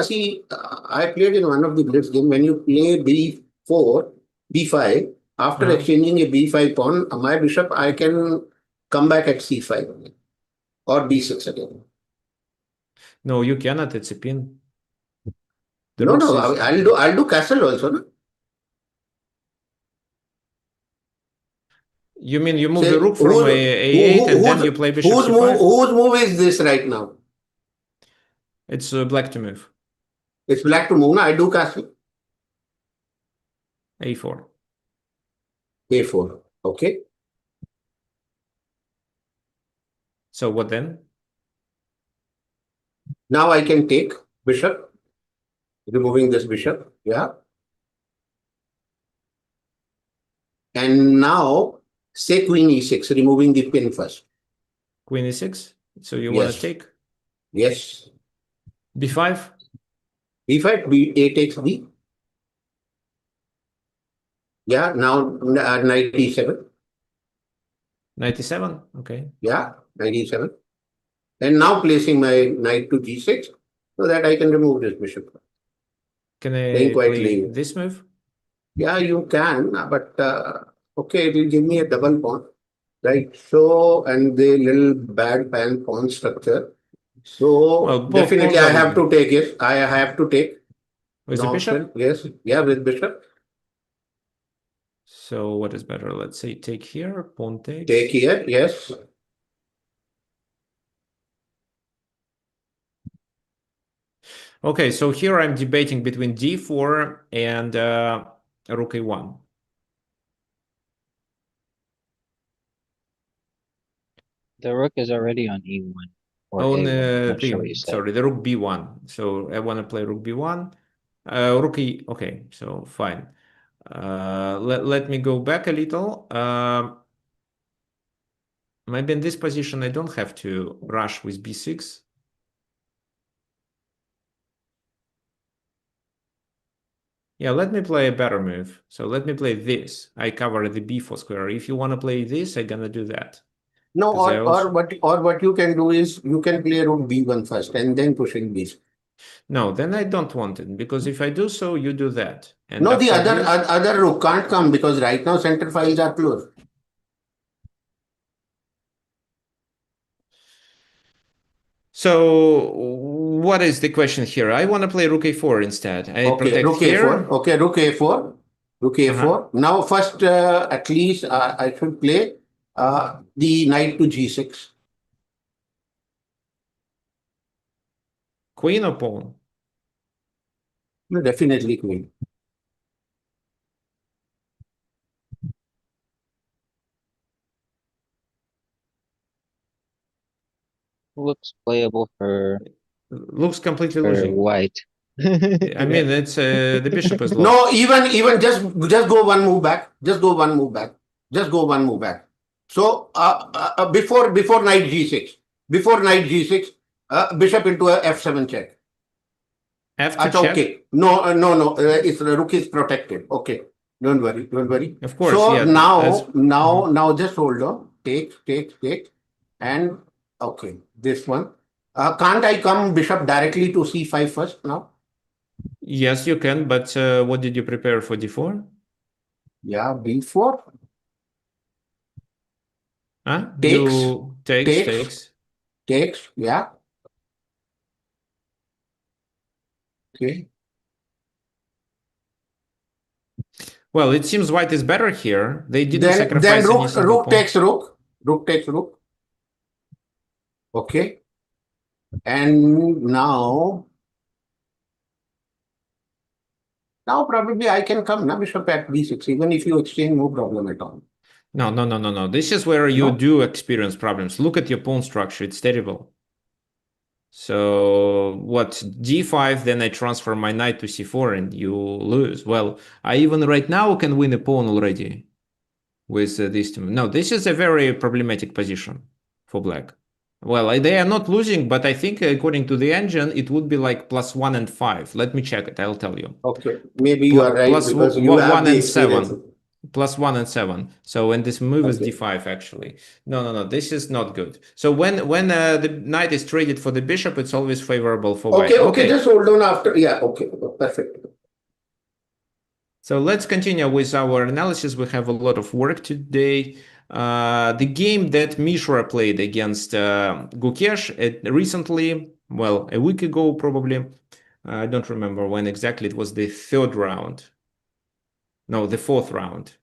see, I played in one of the blitz game. When you play b4, b5, after exchanging a b5 pawn, my bishop, I can come back at c5 or b6 again. No, you cannot. It's a pin. No, I'll do castle also. No? You mean you move the rook from a8 and then you play bishop c5? Whose move is this right now? It's black to move. It's black to move. No? I do castle. a4. a4. Okay. So what then? Now I can take bishop, removing this bishop. Yeah. And now say queen e6, removing the pin first. Queen e6. So you want to take? Yes. b5? b5, a takes b. Yeah, now knight e7. Knight e7, okay. Yeah, knight e7. And now placing my knight to g6 so that I can remove this bishop. Can I play this move? Yeah, you can, but okay, it will give me a double pawn. Right, so, and the little bad pawn structure. So, well, definitely I have to take it. I have to take. With the bishop? Yes, yeah, with bishop. So, what is better? Let's say take here, pawn takes. Take here, yes. Okay, so here I'm debating between d4 and rook a1. The rook is already on e1. Sorry, the rook b1. So I want to play rook b1. Rook e. Okay, so fine. Let me go back a little. Maybe in this position I don't have to rush with b6. Yeah, let me play a better move. So let me play this. I cover the b4 square. If you want to play this, I'm gonna do that. No, or what you can do is you can play rook b1 first and then pushing b6. No, then I don't want it, because if I do so, you do that. And no, the other rook can't come because right now center files are closed. So what is the question here? I want to play rook a4 instead. Okay, rook a4. Okay, rook a4. Rook a4. Now first, at least I should play the knight to g6. Queen or pawn? No, definitely queen. Looks playable for. Looks completely losing. White. I mean, it's the bishop is lost. No, even just go one move back. Just go one move back. Just go one move back. So before knight g6, bishop into a f7 check. F2 check? Okay. No. It's the rook is protected. Okay. Don't worry. Of course. So yeah, now just hold on. Take, and okay, this one. Can't I come bishop directly to c5 first now? Yes, you can. But what did you prepare for d4? Yeah, b4. Huh? Takes. Yeah. Okay. Well, it seems white is better here. They didn't sacrifice any single rook takes rook. Rook takes rook. Okay. And now probably I can come now bishop at b6. Even if you exchange, no problem at all. No. This is where you do experience problems. Look at your pawn structure. It's terrible. So what, d5, then I transfer my knight to c4 and you lose. Well, I even right now can win a pawn already with this. No, this is a very problematic position for black. Well, they are not losing, but I think according to the engine, it would be like +1 and 5. Let me check it. I'll tell you. Okay, maybe you are right Plus because you have 1 the and experience. 7. +1 and 7. So when this move is Okay. d5, actually. No. This is not good. So when the knight is traded for the bishop, it's always favorable for white. Okay, just hold on after. Yeah, okay, perfect. So let's continue with our analysis. We have a lot of work today. The game that Mishra played against Gukesh recently, well, a week ago probably. I don't remember when exactly. It was the third round. No, the fourth round.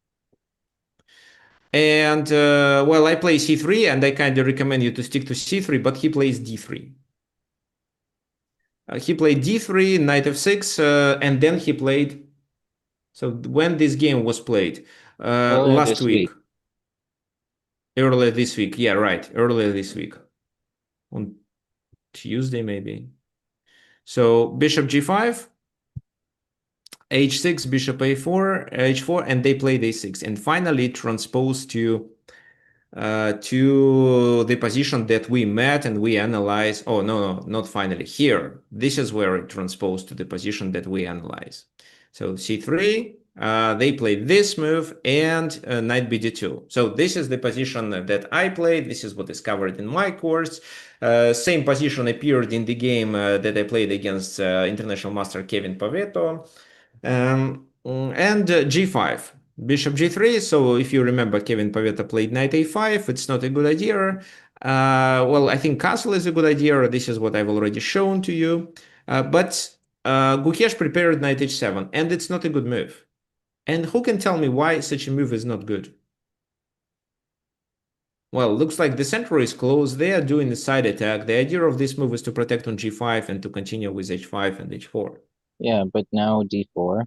And well, I play c3, and I kind of recommend you to stick to c3, but he plays d3. He played d3, knight f6, and then he played. So when this game was played, last week. Earlier this week, yeah, right. Earlier this week, on Tuesday maybe. So bishop g5, h6, bishop a4, h4, and they played a6, and finally transposed to the position that we met and we analyze. Oh, no, not finally. Here, this is where it transposed to the position that we analyze. So c3, they played this move and knight bd2. So this is the position that I played. This is what is covered in my course. Same position appeared in the game that I played against international master Kevin Pavetto. And g5. Bishop g3. So if you remember, Kevin Pavetto played knight a5. It's not a good idea. Well, I think castle is a good idea. This is what I've already shown to you. But Gukesh prepared knight h7, and it's not a good move. And who can tell me why such a move is not good? Well, looks like the center is closed. They are doing a side attack. The idea of this move is to protect on g5 and to continue with h5 and h4. Yeah, but now d4.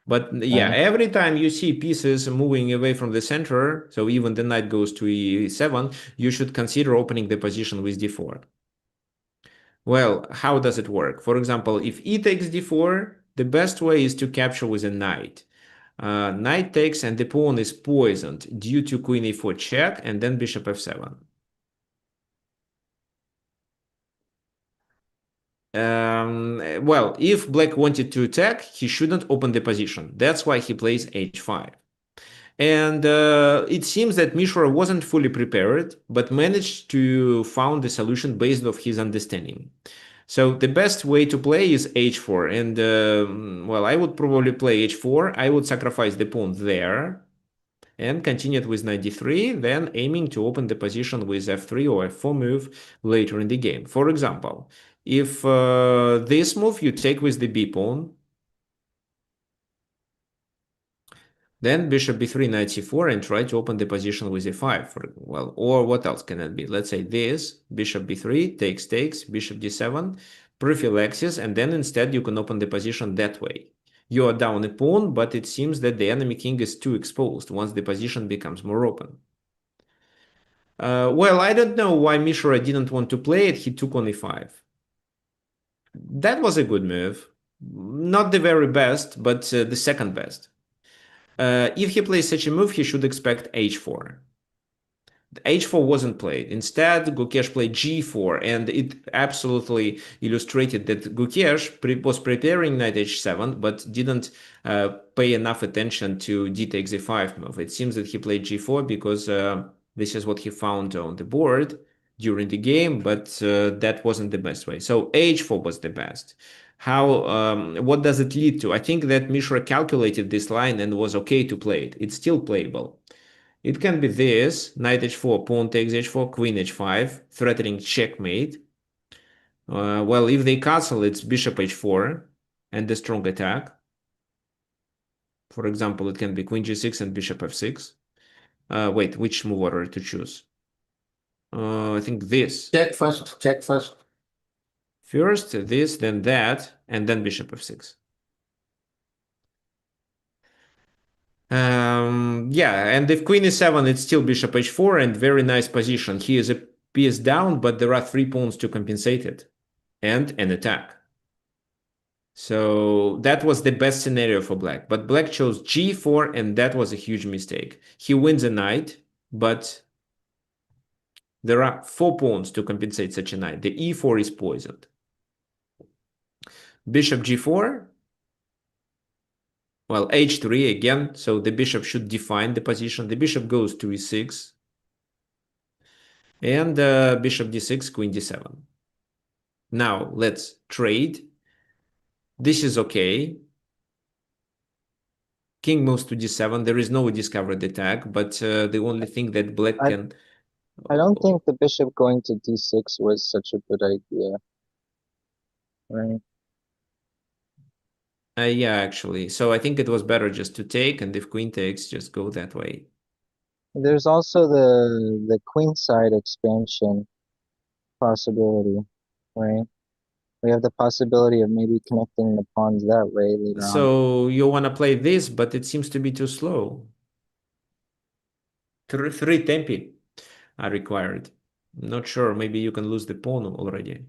But yeah, every time you see pieces moving away from the center, so even the knight goes to e7, you should consider opening the position with d4. Well, how does it work? For example, if e takes d4, the best way is to capture with a knight. Knight takes and the pawn is poisoned due to queen e4 check and then bishop f7. Well, if black wanted to attack, he shouldn't open the position. That's why he plays h5. And it seems that Mishra wasn't fully prepared, but managed to found a solution based off his understanding. So the best way to play is h4. And well, I would probably play h4. I would sacrifice the pawn there and continue with knight d3, then aiming to open the position with f3 or f4 move later in the game. For example, if this move you take with the b pawn, then bishop b3, knight c4, and try to open the position with a5. Well, or what else can it be? Let's say this, bishop b3, takes, bishop d7, prophylaxis, and then instead you can open the position that way. You are down a pawn, but it seems that the enemy king is too exposed once the position becomes more open. Well, I don't know why Mishra didn't want to play it. He took on e5. That was a good move. Not the very best, but the second best. If he plays such a move, he should expect h4. H4 wasn't played. Instead, Gukesh played g4, and it absolutely illustrated that Gukesh was preparing knight h7, but didn't pay enough attention to d takes e5 move. It seems that he played g4 because this is what he found on the board during the game, but that wasn't the best way. So h4 was the best. What does it lead to? I think that Mishra calculated this line and was okay to play it. It's still playable. It can be this, knight h4, pawn takes h4, queen h5, threatening checkmate. Well, if they castle, it's bishop h4 and a strong attack. For example, it can be queen g6 and bishop f6. Wait, which move order to choose? I think this. Check first. First this, then that, and then bishop f6. Yeah, and if queen e7, it's still bishop h4 and very nice position. He is a piece down, but there are 3 pawns to compensate it. and an attack. So that was the best scenario for black. But black chose g4, and that was a huge mistake. He wins a knight, but there are 4 pawns to compensate such a knight. The e4 is poisoned. Bishop g4. Well, h3 again, so the bishop should define the position. The bishop goes to e6. And bishop d6, queen d7. Now, let's trade. This is okay. King moves to d7. There is no discovered attack, but the only thing that black can... I don't think the bishop going to d6 was such a good idea. Right? Yeah, actually. So I think it was better just to take, and if queen takes, just go that way. There's also the queenside expansion possibility, right? We have the possibility of maybe connecting the pawns that way later on. So you want to play this, but it seems to be too slow. 3 tempi are required. Not sure, maybe you can lose the pawn already.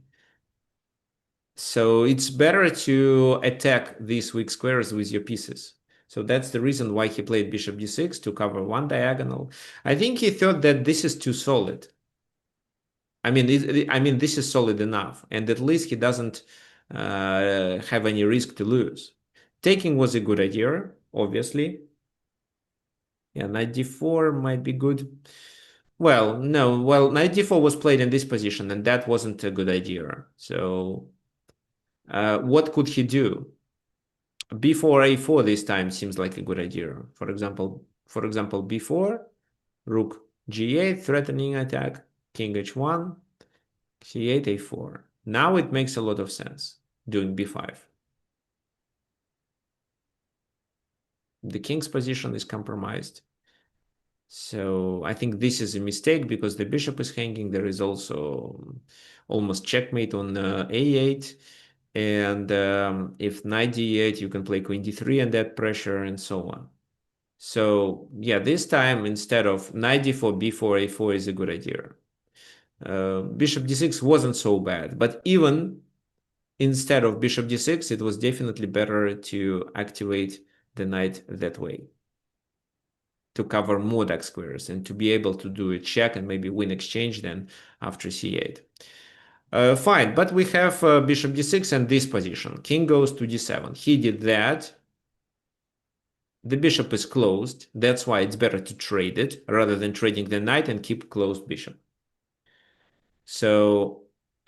So it's better to attack these weak squares with your pieces. So that's the reason why he played bishop d6 to cover one diagonal. I think he thought that this is too solid. I mean, this is solid enough, and at least he doesn't have any risk to lose. Taking was a good idea, obviously. Yeah, knight d4 might be good. Well, no. Well, knight d4 was played in this position, and that wasn't a good idea. So what could he do? b4 a4 this time seems like a good idea. For example, b4, rook g8, threatening attack, king h1, c8 a4. Now it makes a lot of sense doing b5. The king's position is compromised. So I think this is a mistake because the bishop is hanging. There is also almost checkmate on a8. And if knight d8, you can play queen d3 and that pressure and so on. So yeah, this time instead of knight d4, b4, a4 is a good idea. Bishop d6 wasn't so bad, but even instead of bishop d6, it was definitely better to activate the knight that way, to cover more dark squares and to be able to do a check and maybe win exchange then after c8. Fine, but we have bishop d6 and this position. King goes to d7. He did that. The bishop is closed. That's why it's better to trade it rather than trading the knight and keep closed bishop. So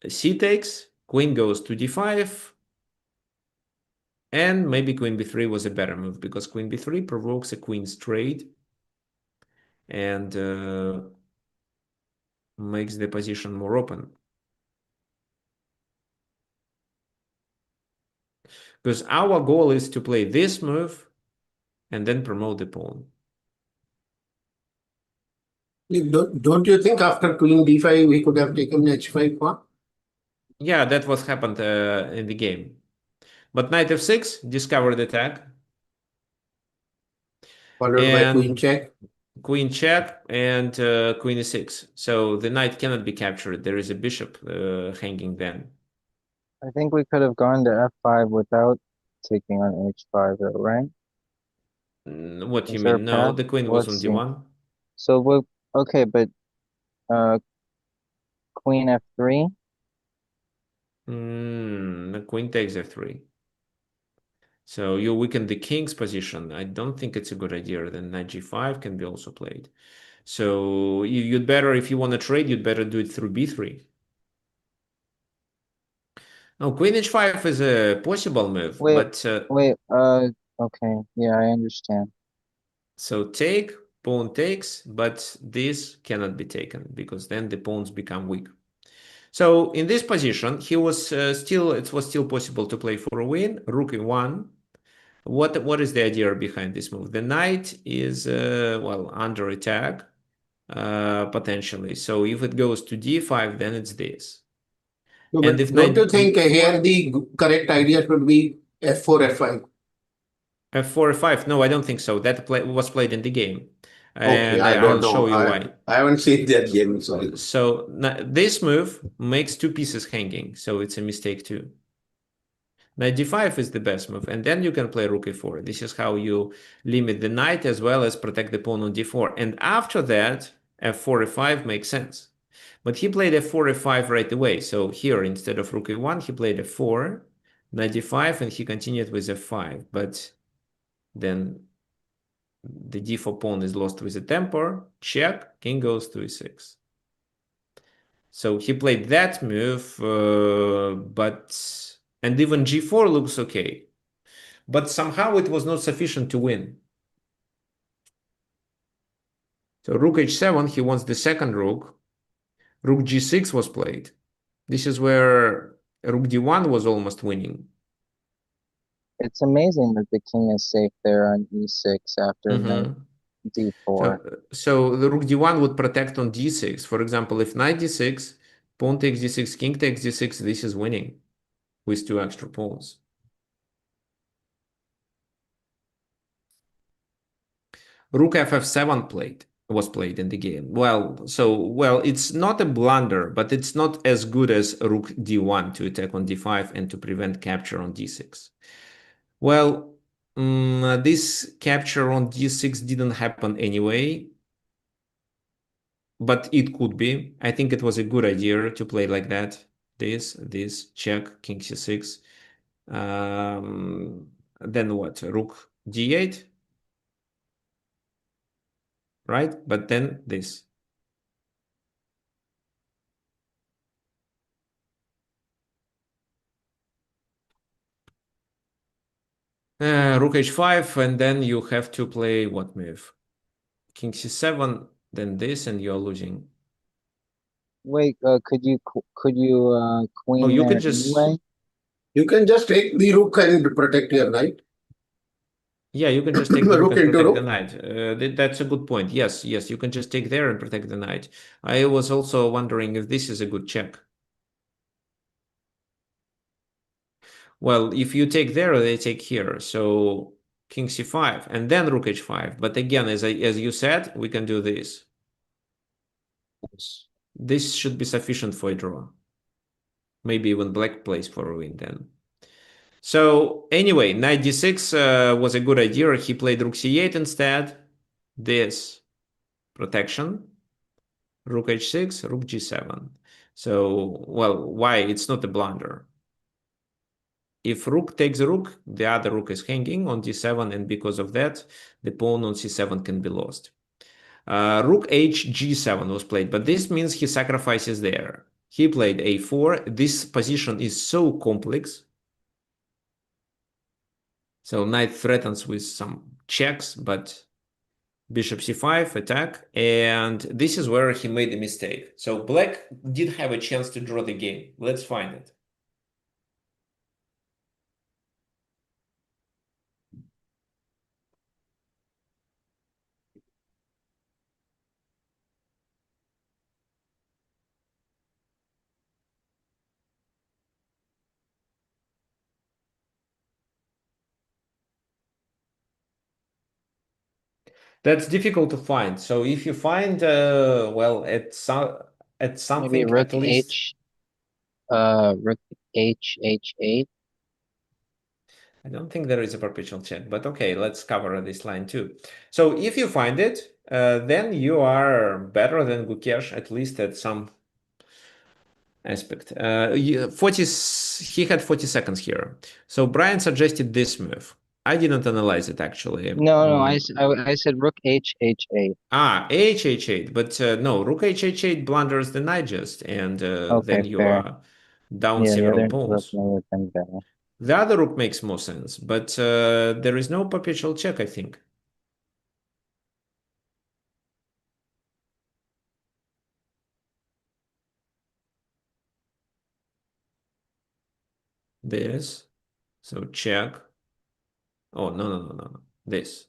c takes, queen goes to d5, and maybe queen b3 was a better move because queen b3 provokes a queen's trade and makes the position more open. Because our goal is to play this move and then promote the pawn. Don't you think after queen d5 we could have taken h5 pawn? Yeah, that was happened in the game. But knight f6, discovered attack. Followed by queen check. Queen check and queen e6. So the knight cannot be captured. There is a bishop hanging then. I think we could have gone to f5 without taking on h5, right? What do you Is there a mean? No, path? the queen was on Let's see. d1. So we'll, okay, but queen f3. The queen takes f3. So you weaken the king's position. I don't think it's a good idea. Then knight g5 can be also played. So you'd better, if you want to trade, you'd better do it through b3. No, queen h5 is a possible move, but okay, yeah, I understand. so take, pawn takes, but this cannot be taken because then the pawns become weak. So in this position, it was still possible to play for a win. Rook e1. What is the idea behind this move? The knight is well under attack potentially. So if it goes to d5, then it's this. No, and but if don't knight you think here the correct idea should be f4, f5? f4, f5? No, I don't think so. That was played in the game. Okay, and I don't I'll know. show you why. I haven't seen that game, sorry. So this move makes two pieces hanging, so it's a mistake too. Knight d5 is the best move, and then you can play rook e4. This is how you limit the knight as well as protect the pawn on d4. And after that, f4 e5 makes sense. But he played f4 e5 right away. So here, instead of rook e1, he played f4, knight d5, and he continued with f5. But then the d4 pawn is lost with a temper, check, king goes to e6. So he played that move, and even g4 looks okay. But somehow it was not sufficient to win. So rook h7, he wants the second rook. Rook g6 was played. This is where rook d1 was almost winning. It's amazing that the king is safe there on e6 after knight d4. So the rook d1 would protect on d6. For example, if knight d6, pawn takes d6, king takes d6, this is winning with two extra pawns. Rook ff7 was played in the game. Well, it's not a blunder, but it's not as good as rook d1 to attack on d5 and to prevent capture on d6. Well, this capture on d6 didn't happen anyway, but it could be. I think it was a good idea to play like that. This, check, king c6. Then what? Rook d8, right? But then this. Rook h5, and then you have to play what move? King c7, then this, and you're losing. Wait, could you queen You there can just anyway? You can just take the rook and protect your knight. you can just take the rook Rook and into protect the rook. knight. That's a good point. Yes, you can just take there and protect the knight. I was also wondering if this is a good check. Well, if you take there, they take here. So king c5 and then rook h5. But again, as you said, we can do this. This should be sufficient for a draw. Maybe even black plays for a win then. So anyway, knight d6 was a good idea. He played rook c8 instead. This protection. Rook h6, rook g7. So, well, why? It's not a blunder. If rook takes rook, the other rook is hanging on d7, and because of that, the pawn on c7 can be lost. Rook h g7 was played, but this means he sacrifices there. He played a4. This position is so complex. So knight threatens with some checks, but bishop c5 attack, and this is where he made a mistake. So black did have a chance to draw the game. Let's find it. That's difficult to find. So if you find, well, at Maybe something rook at least. rook h8. I don't think there is a perpetual check, but okay, let's cover this line too. So if you find it, then you are better than Gukesh, at least at some aspect. 40, he had 40 seconds here. So Brian suggested this move. I didn't analyze it actually. No, I said rook h8. H8, but no, rook h8 blunders the knight just, and Okay, then you fair. are down Yeah, the several other rook pawns. may have been better. The other rook makes more sense, but there is no perpetual check, I think. This, so check. Oh, no. This.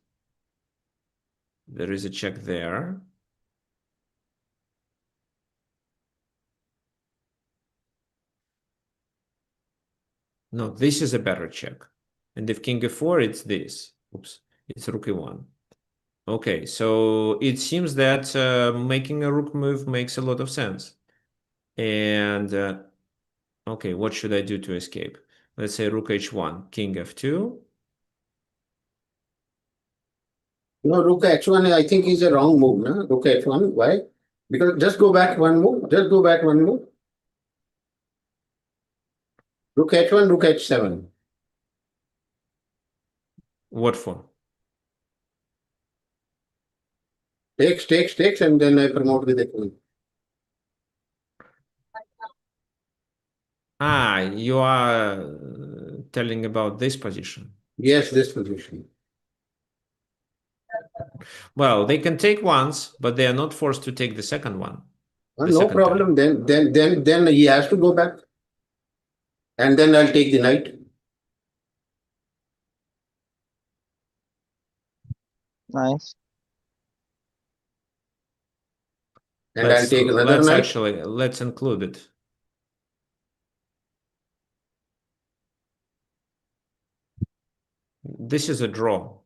There is a check there. No, this is a better check. And if king e4, it's this. Oops, it's rook e1. Okay, so it seems that making a rook move makes a lot of sense. And okay, what should I do to escape? Let's say rook h1, king f2. No, rook h1, I think is a wrong move. No? Rook h1, why? Because just go back one move. Just go back one move. Rook h1, rook h7. What for? Takes, and then I promote with the queen. Ah, you are telling about this position. Yes, this position. Well, they can take once, but they are not forced to take the second one. No problem. Then he has to go back. And then I'll take the knight. Nice. And I'll take another knight. Let's include it. This is a draw.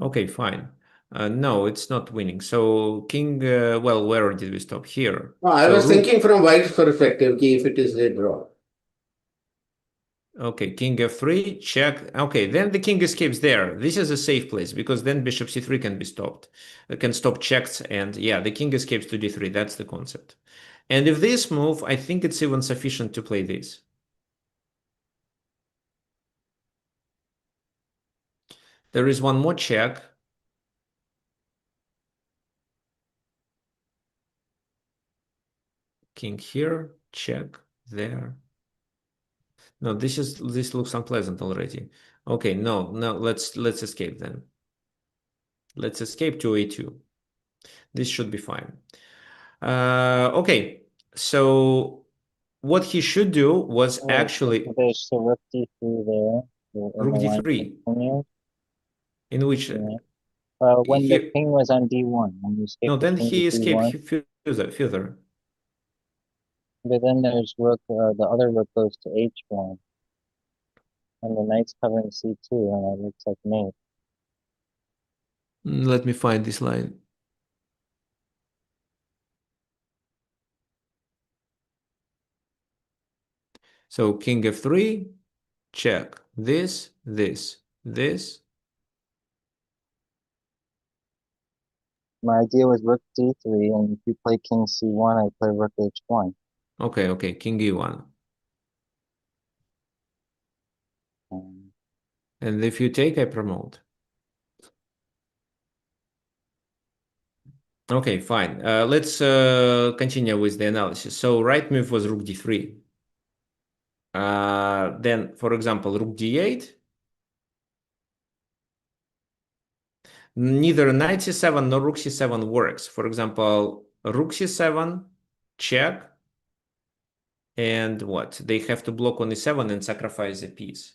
Okay, fine. No, it's not winning. So king, well, where did we stop? Here. No, I was thinking from white's perspective, if it is a draw. Okay, king f3, check. Okay, then the king escapes there. This is a safe place because then bishop c3 can be stopped. It can stop checks, and yeah, the king escapes to d3. That's the concept. And if this move, I think it's even sufficient to play this. There is one more check. King here, check there. No, this looks unpleasant already. Okay, no, let's escape then. Let's escape to a2. This should be fine. Okay, so what he should do was actually There's the rook d3 there. rook d3. In which when the king was on d1, when you escaped no, then the king he to escaped d1. further. But then there's rook, the other rook goes to h1. And the knight's covering c2, and it looks like mate. Let me find this line. So king f3, check. This. My idea was rook d3, and if you play king c1, I play rook h1. Okay, king e1. And if you take, I promote. Okay, fine. Let's continue with the analysis. So right move was rook d3. Then, for example, rook d8. Neither knight c7 nor rook c7 works. For example, rook c7, check. And what? They have to block on e7 and sacrifice a piece.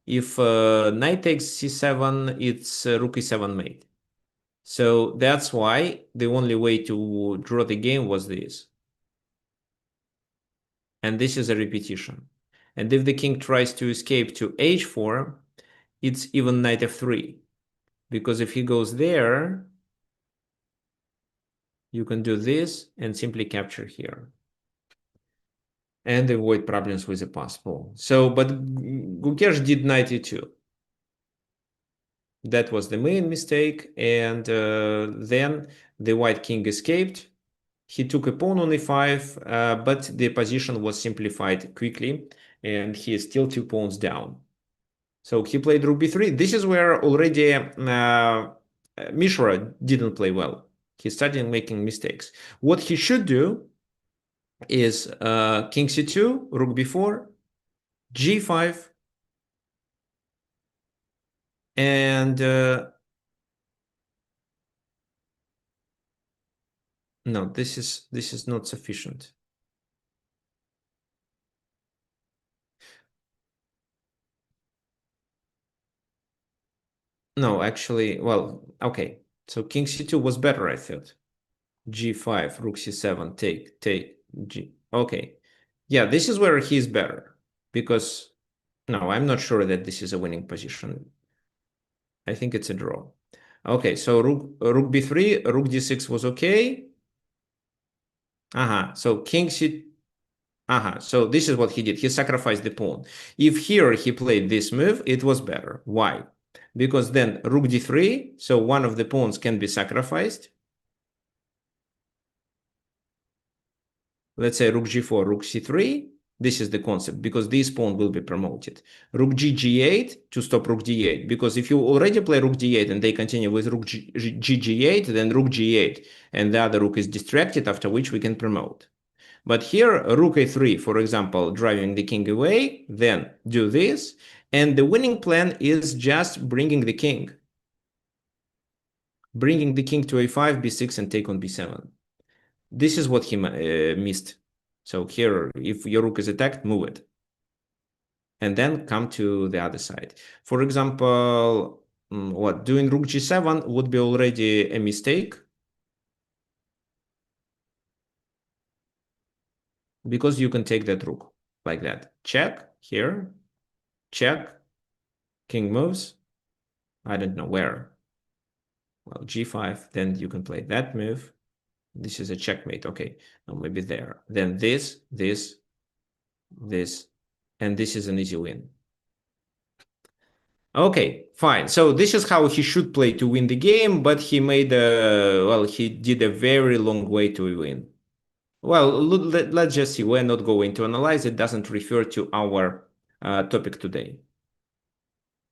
If knight takes c7, it's rook e7 mate. So that's why the only way to draw the game was this. And this is a repetition. And if the king tries to escape to h4, it's even knight f3. Because if he goes there, you can do this and simply capture here. And avoid problems with the passball. So, but Gukesh did knight e2. That was the main mistake. And then the white king escaped. He took a pawn on e5, but the position was simplified quickly, and he is still 2 pawns down. So he played rook b3. This is where already Mishra didn't play well. He started making mistakes. What he should do is king c2, rook b4, g5, and no, this is not sufficient. No, actually, well, okay. So king c2 was better, I thought. g5, rook c7, take, g. Okay. Yeah, this is where he's better because No, I'm not sure that this is a winning position. I think it's a draw. Okay, so rook b3, rook d6 was okay. So king c. So this is what he did. He sacrificed the pawn. If here he played this move, it was better. Why? Because then rook d3, so one of the pawns can be sacrificed. Let's say rook g4, rook c3. This is the concept, because this pawn will be promoted. Rook g8 to stop rook d8, because if you already play rook d8 and they continue with rook g8, then rook g8, and the other rook is distracted, after which we can promote. But here, rook a3, for example, driving the king away, then do this, and the winning plan is just bringing the king. Bringing the king to a5, b6, and take on b7. This is what he missed. So here, if your rook is attacked, move it. And then come to the other side. For example, doing rook g7 would be already a mistake, because you can take that rook like that. Check here, check, king moves. I don't know where. Well, g5, then you can play that move. This is a checkmate. Okay, now maybe there. Then this, and this is an easy win. Okay, fine. So this is how he should play to win the game, but he made he did a very long way to win. Well, let's just see. We're not going to analyze. It doesn't refer to our topic today.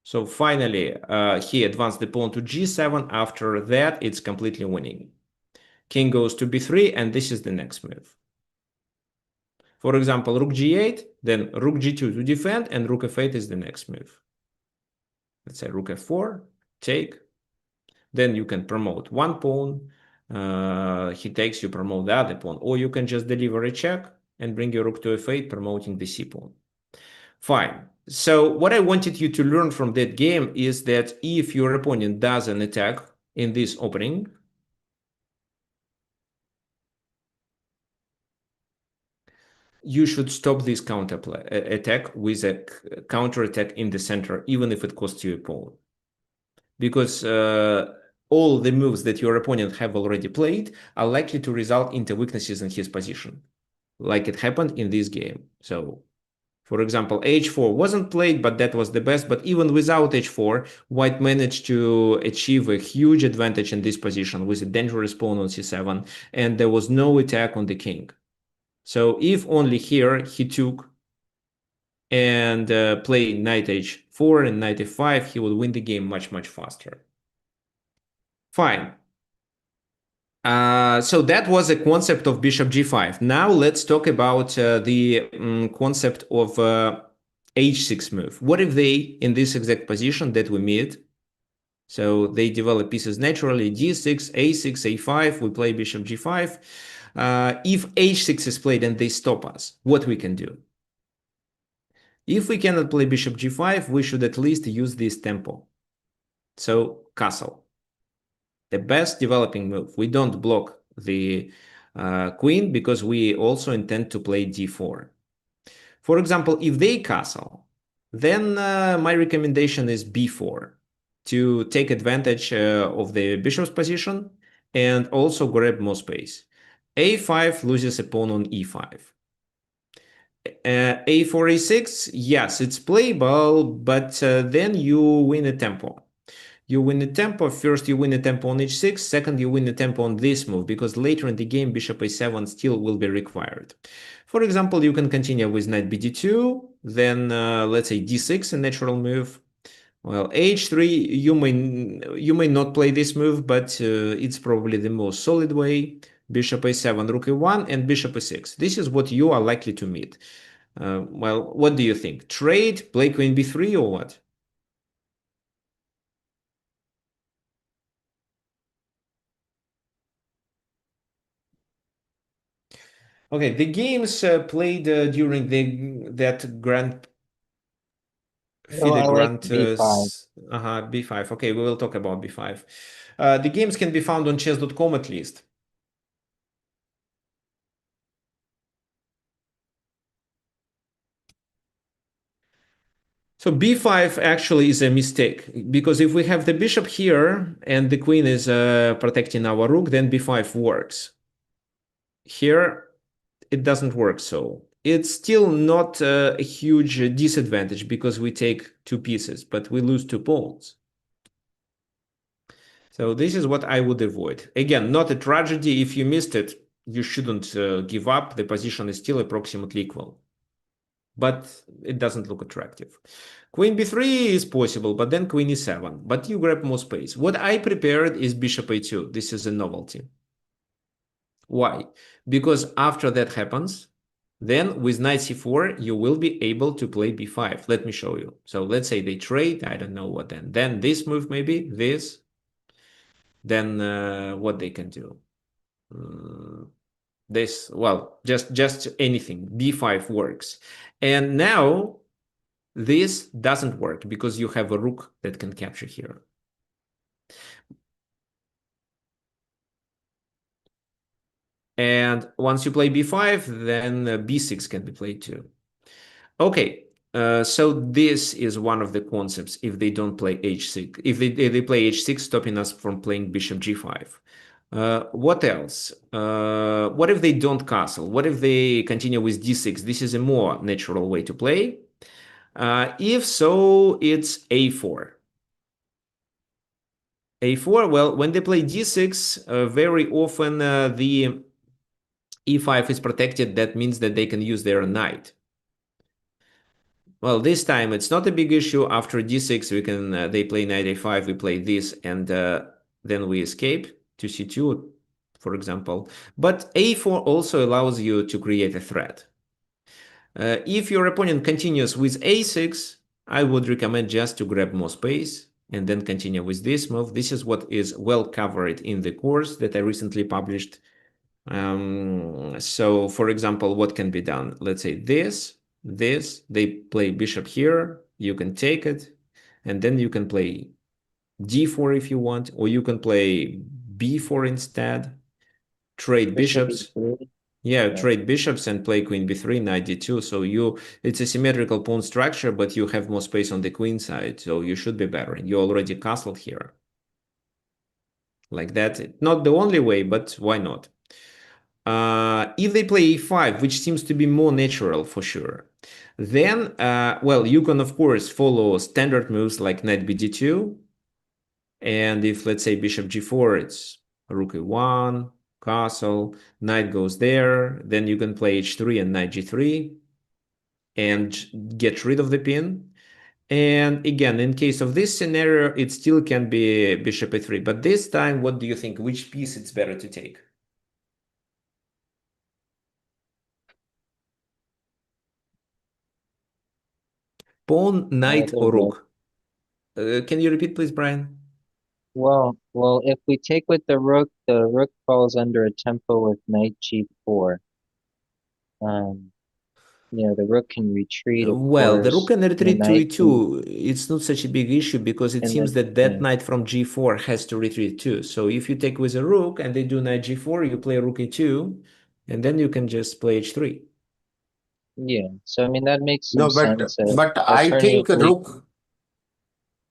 So finally, he advanced the pawn to g7. After that, it's completely winning. King goes to b3, and this is the next move. For example, rook g8, then rook g2 to defend, and rook f8 is the next move. Let's say rook f4, take. Then you can promote one pawn. He takes, you promote the other pawn. Or you can just deliver a check and bring your rook to f8, promoting the c pawn. Fine. So what I wanted you to learn from that game is that if your opponent does an attack in this opening, you should stop this counter attack with a counter attack in the center, even if it costs you a pawn. Because all the moves that your opponent have already played are likely to result into weaknesses in his position, like it happened in this game. So, for example, h4 wasn't played, but that was the best. But even without h4, white managed to achieve a huge advantage in this position with a dangerous pawn on c7, and there was no attack on the king. So if only here he took and play knight h4 and knight f5, he would win the game much, much faster. Fine. So that was a concept of bishop g5. Now let's talk about the concept of h6 move. What if they, in this exact position that we made, so they develop pieces naturally, d6, a6, a5, we play bishop g5. If h6 is played and they stop us, what we can do? If we cannot play bishop g5, we should at least use this tempo. So castle. The best developing move. We don't block the queen because we also intend to play d4. For example, if they castle, then my recommendation is b4 to take advantage of the bishop's position and also grab more space. a5 loses a pawn on e5. a4, a6, yes, it's playable, but then you win a tempo. You win the tempo. First, you win the tempo on h6. Second, you win the tempo on this move, because later in the game, bishop a7 still will be required. For example, you can continue with knight bd2, then let's say d6, a natural move. Well, h3, you may not play this move, but it's probably the most solid way. Bishop a7, rook a1, and bishop a6. This is what you are likely to meet. Well, what do you think? Trade, play queen b3, or what? Okay, the games played during that grand No, FIDE I like Grand b5. b5. Okay, we will talk about b5. The games can be found on chess.com at least. So b5 actually is a mistake, because if we have the bishop here and the queen is protecting our rook, then b5 works. Here, it doesn't work so. It's still not a huge disadvantage because we take two pieces, but we lose two pawns. So this is what I would avoid. Again, not a tragedy. If you missed it, you shouldn't give up. The position is still approximately equal, but it doesn't look attractive. Queen b3 is possible, but then queen e7, but you grab more space. What I prepared is bishop a2. This is a novelty. Why? Because after that happens, then with knight c4, you will be able to play b5. Let me show you. So let's say they trade. I don't know what then. Then this move, maybe this. Then what they can do? This, well, just anything. b5 works. And now this doesn't work because you have a rook that can capture here. And once you play b5, then b6 can be played too. Okay, so this is one of the concepts if they don't play h6. If they play h6, stopping us from playing bishop g5. What else? What if they don't castle? What if they continue with d6? This is a more natural way to play. If so, it's a4. a4, well, when they play d6, very often the e5 is protected. That means that they can use their knight. Well, this time it's not a big issue. After d6, we can they play knight a5, we play this, and then we escape to c2, for example. But a4 also allows you to create a threat. If your opponent continues with a6, I would recommend just to grab more space and then continue with this move. This is what is well covered in the course that I recently published. So, for example, what can be done? Let's say this, they play bishop here, you can take it, and then you can play d4 if you want, or you can play b4 instead, trade bishops. Yeah, trade bishops and play queen b3, knight d2. So it's a symmetrical pawn structure, but you have more space on the queen side, so you should be better. You already castled here. Like that. Not the only way, but why not? If they play e5, which seems to be more natural for sure, then, well, you can, of course, follow standard moves like knight bd2. And if, let's say, bishop g4, it's rook e1, castle, knight goes there, then you can play h3 and knight g3 and get rid of the pin. And again, in case of this scenario, it still can be bishop a3. But this time, what do you think? Which piece it's better to take? Pawn, knight, or rook? Can you repeat, please, Brian? Well, if we take with the rook falls under a tempo with knight g4. The rook can retreat, of Well, the rook course, can retreat to e2. It's not such a big issue because it seems that knight from g4 has to retreat too. So if you take with a rook and they do knight g4, you play rook e2, and then you can just play h3. Yeah, so I mean that makes some sense. But I think rook.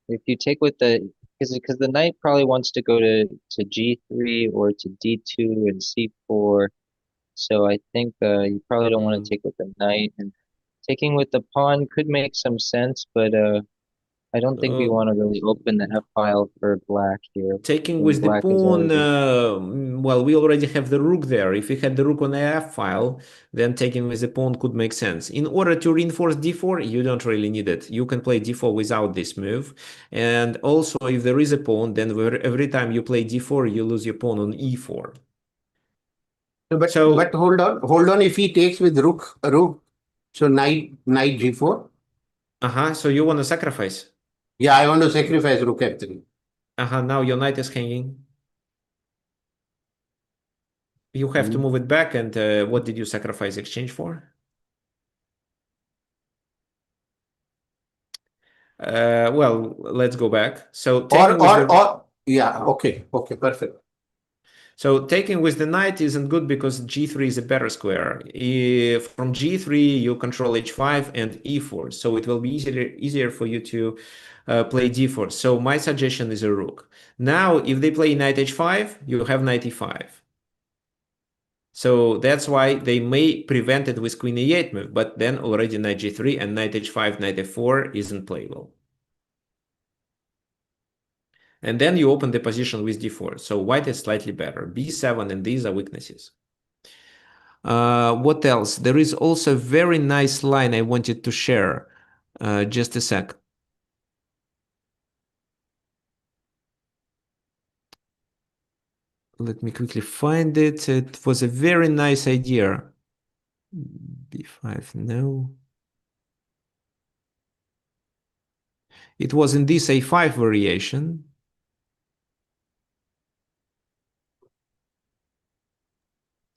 If you take with because the knight probably wants to go to g3 or to d2 and c4. So I think you probably don't want to take with the knight, and taking with the pawn could make some sense, but I don't think we want to really open the F file for black here. Taking with the pawn, well, we already have the rook there. If we had the rook on the F file, then taking with the pawn could make sense. In order to reinforce d4, you don't really need it. You can play d4 without this move. And also, if there is a pawn, then every time you play d4, you lose your pawn on e4. But hold on. If he takes with rook, so knight g4. So you want to sacrifice? Yeah, I want to sacrifice rook f3. Now your knight is hanging. You have to move it back, and what did you sacrifice exchange for? Well, let's go back. So taking yeah, okay, perfect. So taking with the knight isn't good because g3 is a better square. From g3 you control h5 and e4, so it will be easier for you to play d4. So my suggestion is a rook. Now if they play knight h5, you have knight e5. So that's why they may prevent it with queen e8 move, but then already knight g3 and knight h5, knight f4 isn't playable. And then you open the position with d4. So white is slightly better. b7, and these are weaknesses. What else? There is also a very nice line I wanted to share. Just a sec. Let me quickly find it. It was a very nice idea. b5, no. It was in this a5 variation.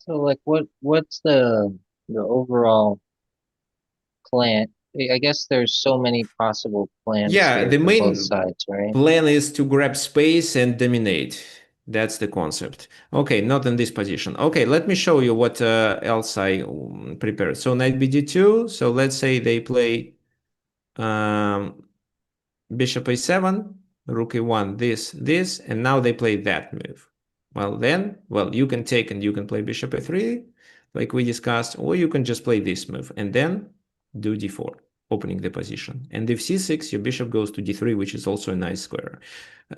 So like what's the overall plan? I guess there's so many possible plans Yeah, here the for both main sides, right? plan is to grab space and dominate. That's the concept. Okay, not in this position. Okay, let me show you what else I prepared. So knight bd2. So let's say they play bishop a7, rook a1, this, and now they play that move. Well, then, you can take and you can play bishop a3, like we discussed, or you can just play this move and then do d4, opening the position. And if c6, your bishop goes to d3, which is also a nice square.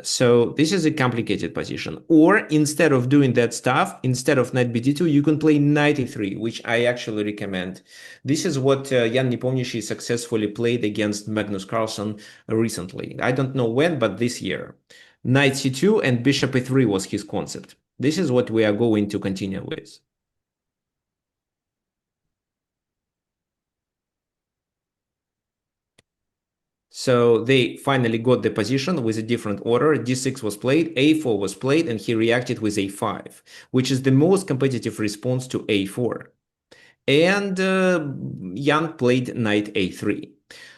So this is a complicated position. Or instead of doing that stuff, instead of knight bd2, you can play knight e3, which I actually recommend. This is what Jan Nepomnishi successfully played against Magnus Carlson recently. I don't know when, but this year. Knight c2 and bishop e3 was his concept. This is what we are going to continue with. So they finally got the position with a different order. d6 was played, a4 was played, and he reacted with a5, which is the most competitive response to a4. And Jan played knight a3.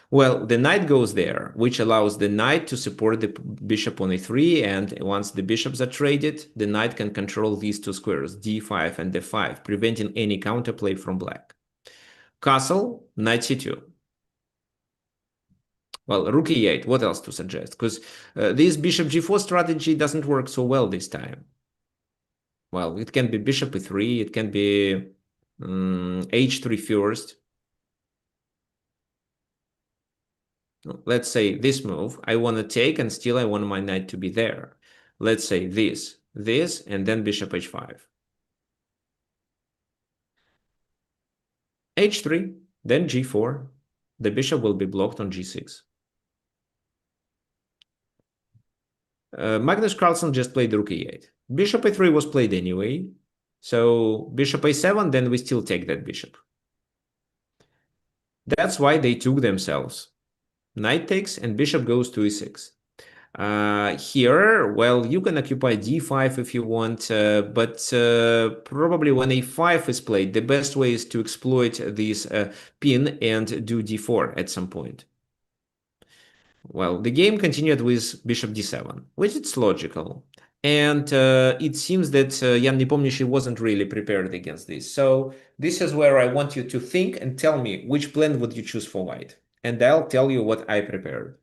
Well, the knight goes there, which allows the knight to support the bishop on a3, and once the bishops are traded, the knight can control these two squares, d5 and f5, preventing any counterplay from black. Castle, knight c2. Well, rook e8, what else to suggest? Because this bishop g4 strategy doesn't work so well this time. Well, it can be bishop e3, it can be h3 first. Let's say this move, I want to take and still I want my knight to be there. Let's say this, and then bishop h5. h3, then g4. The bishop will be blocked on g6. Magnus Carlson just played rook e8. Bishop a3 was played anyway. So bishop a7, then we still take that bishop. That's why they took themselves. Knight takes and bishop goes to e6. Here, well, you can occupy d5 if you want, but probably when a5 is played, the best way is to exploit this pin and do d4 at some point. Well, the game continued with bishop d7, which is logical. And it seems that Jan Nepomniachtchi wasn't really prepared against this. So this is where I want you to think and tell me which plan would you choose for white. And I'll tell you what I prepared.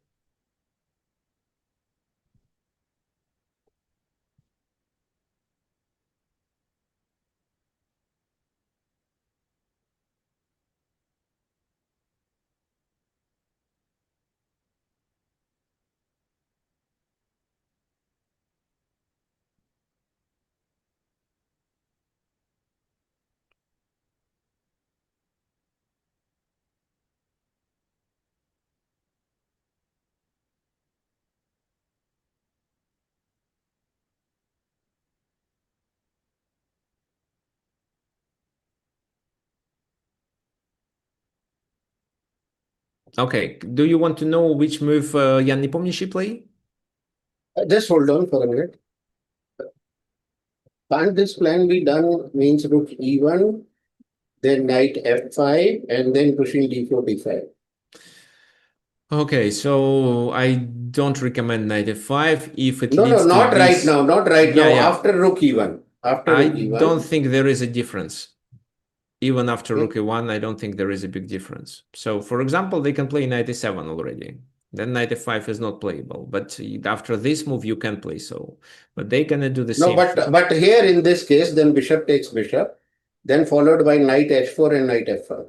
Okay, do you want to know which move Jan Nepomniachtchi play? Just hold on for a minute. Can't this plan be done means rook e1, then knight f5, and then pushing d4, d5? Okay, so I don't recommend knight f5 if it No, leads no, to not right this. now, not right Yeah, now. yeah. After rook e1. After I rook e1. don't think there is a difference. Even after rook e1, I don't think there is a big difference. So, for example, they can play knight e7 already. Then knight e5 is not playable. But after this move, you can play so. But they cannot do the same. No, but here in this case, then bishop takes bishop, then followed by knight h4 and knight f5.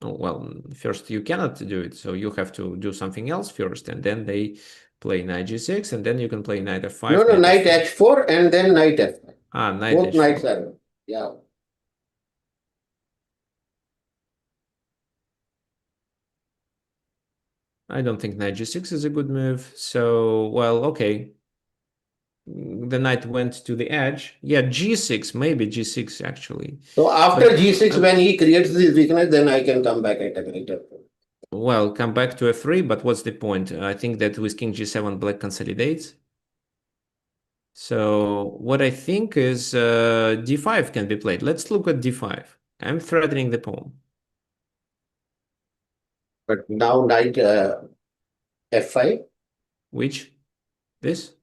Oh, well, first you cannot do it, so you have to do something else first, and then they play knight g6, and then you can play knight f5. No, knight h4 and then knight f5. Ah, knight Both h4. knights are, yeah. I don't think knight g6 is a good move, so, well, okay. The knight went to the edge. Yeah, g6, maybe g6 actually. So after g6, when he creates this weakness, then I can come back at knight f4. Well, come back to f3, but what's the point? I think that with king g7, black consolidates. So what I think is d5 can be played. Let's look at d5. I'm threatening the pawn. But now knight f5. Which? This?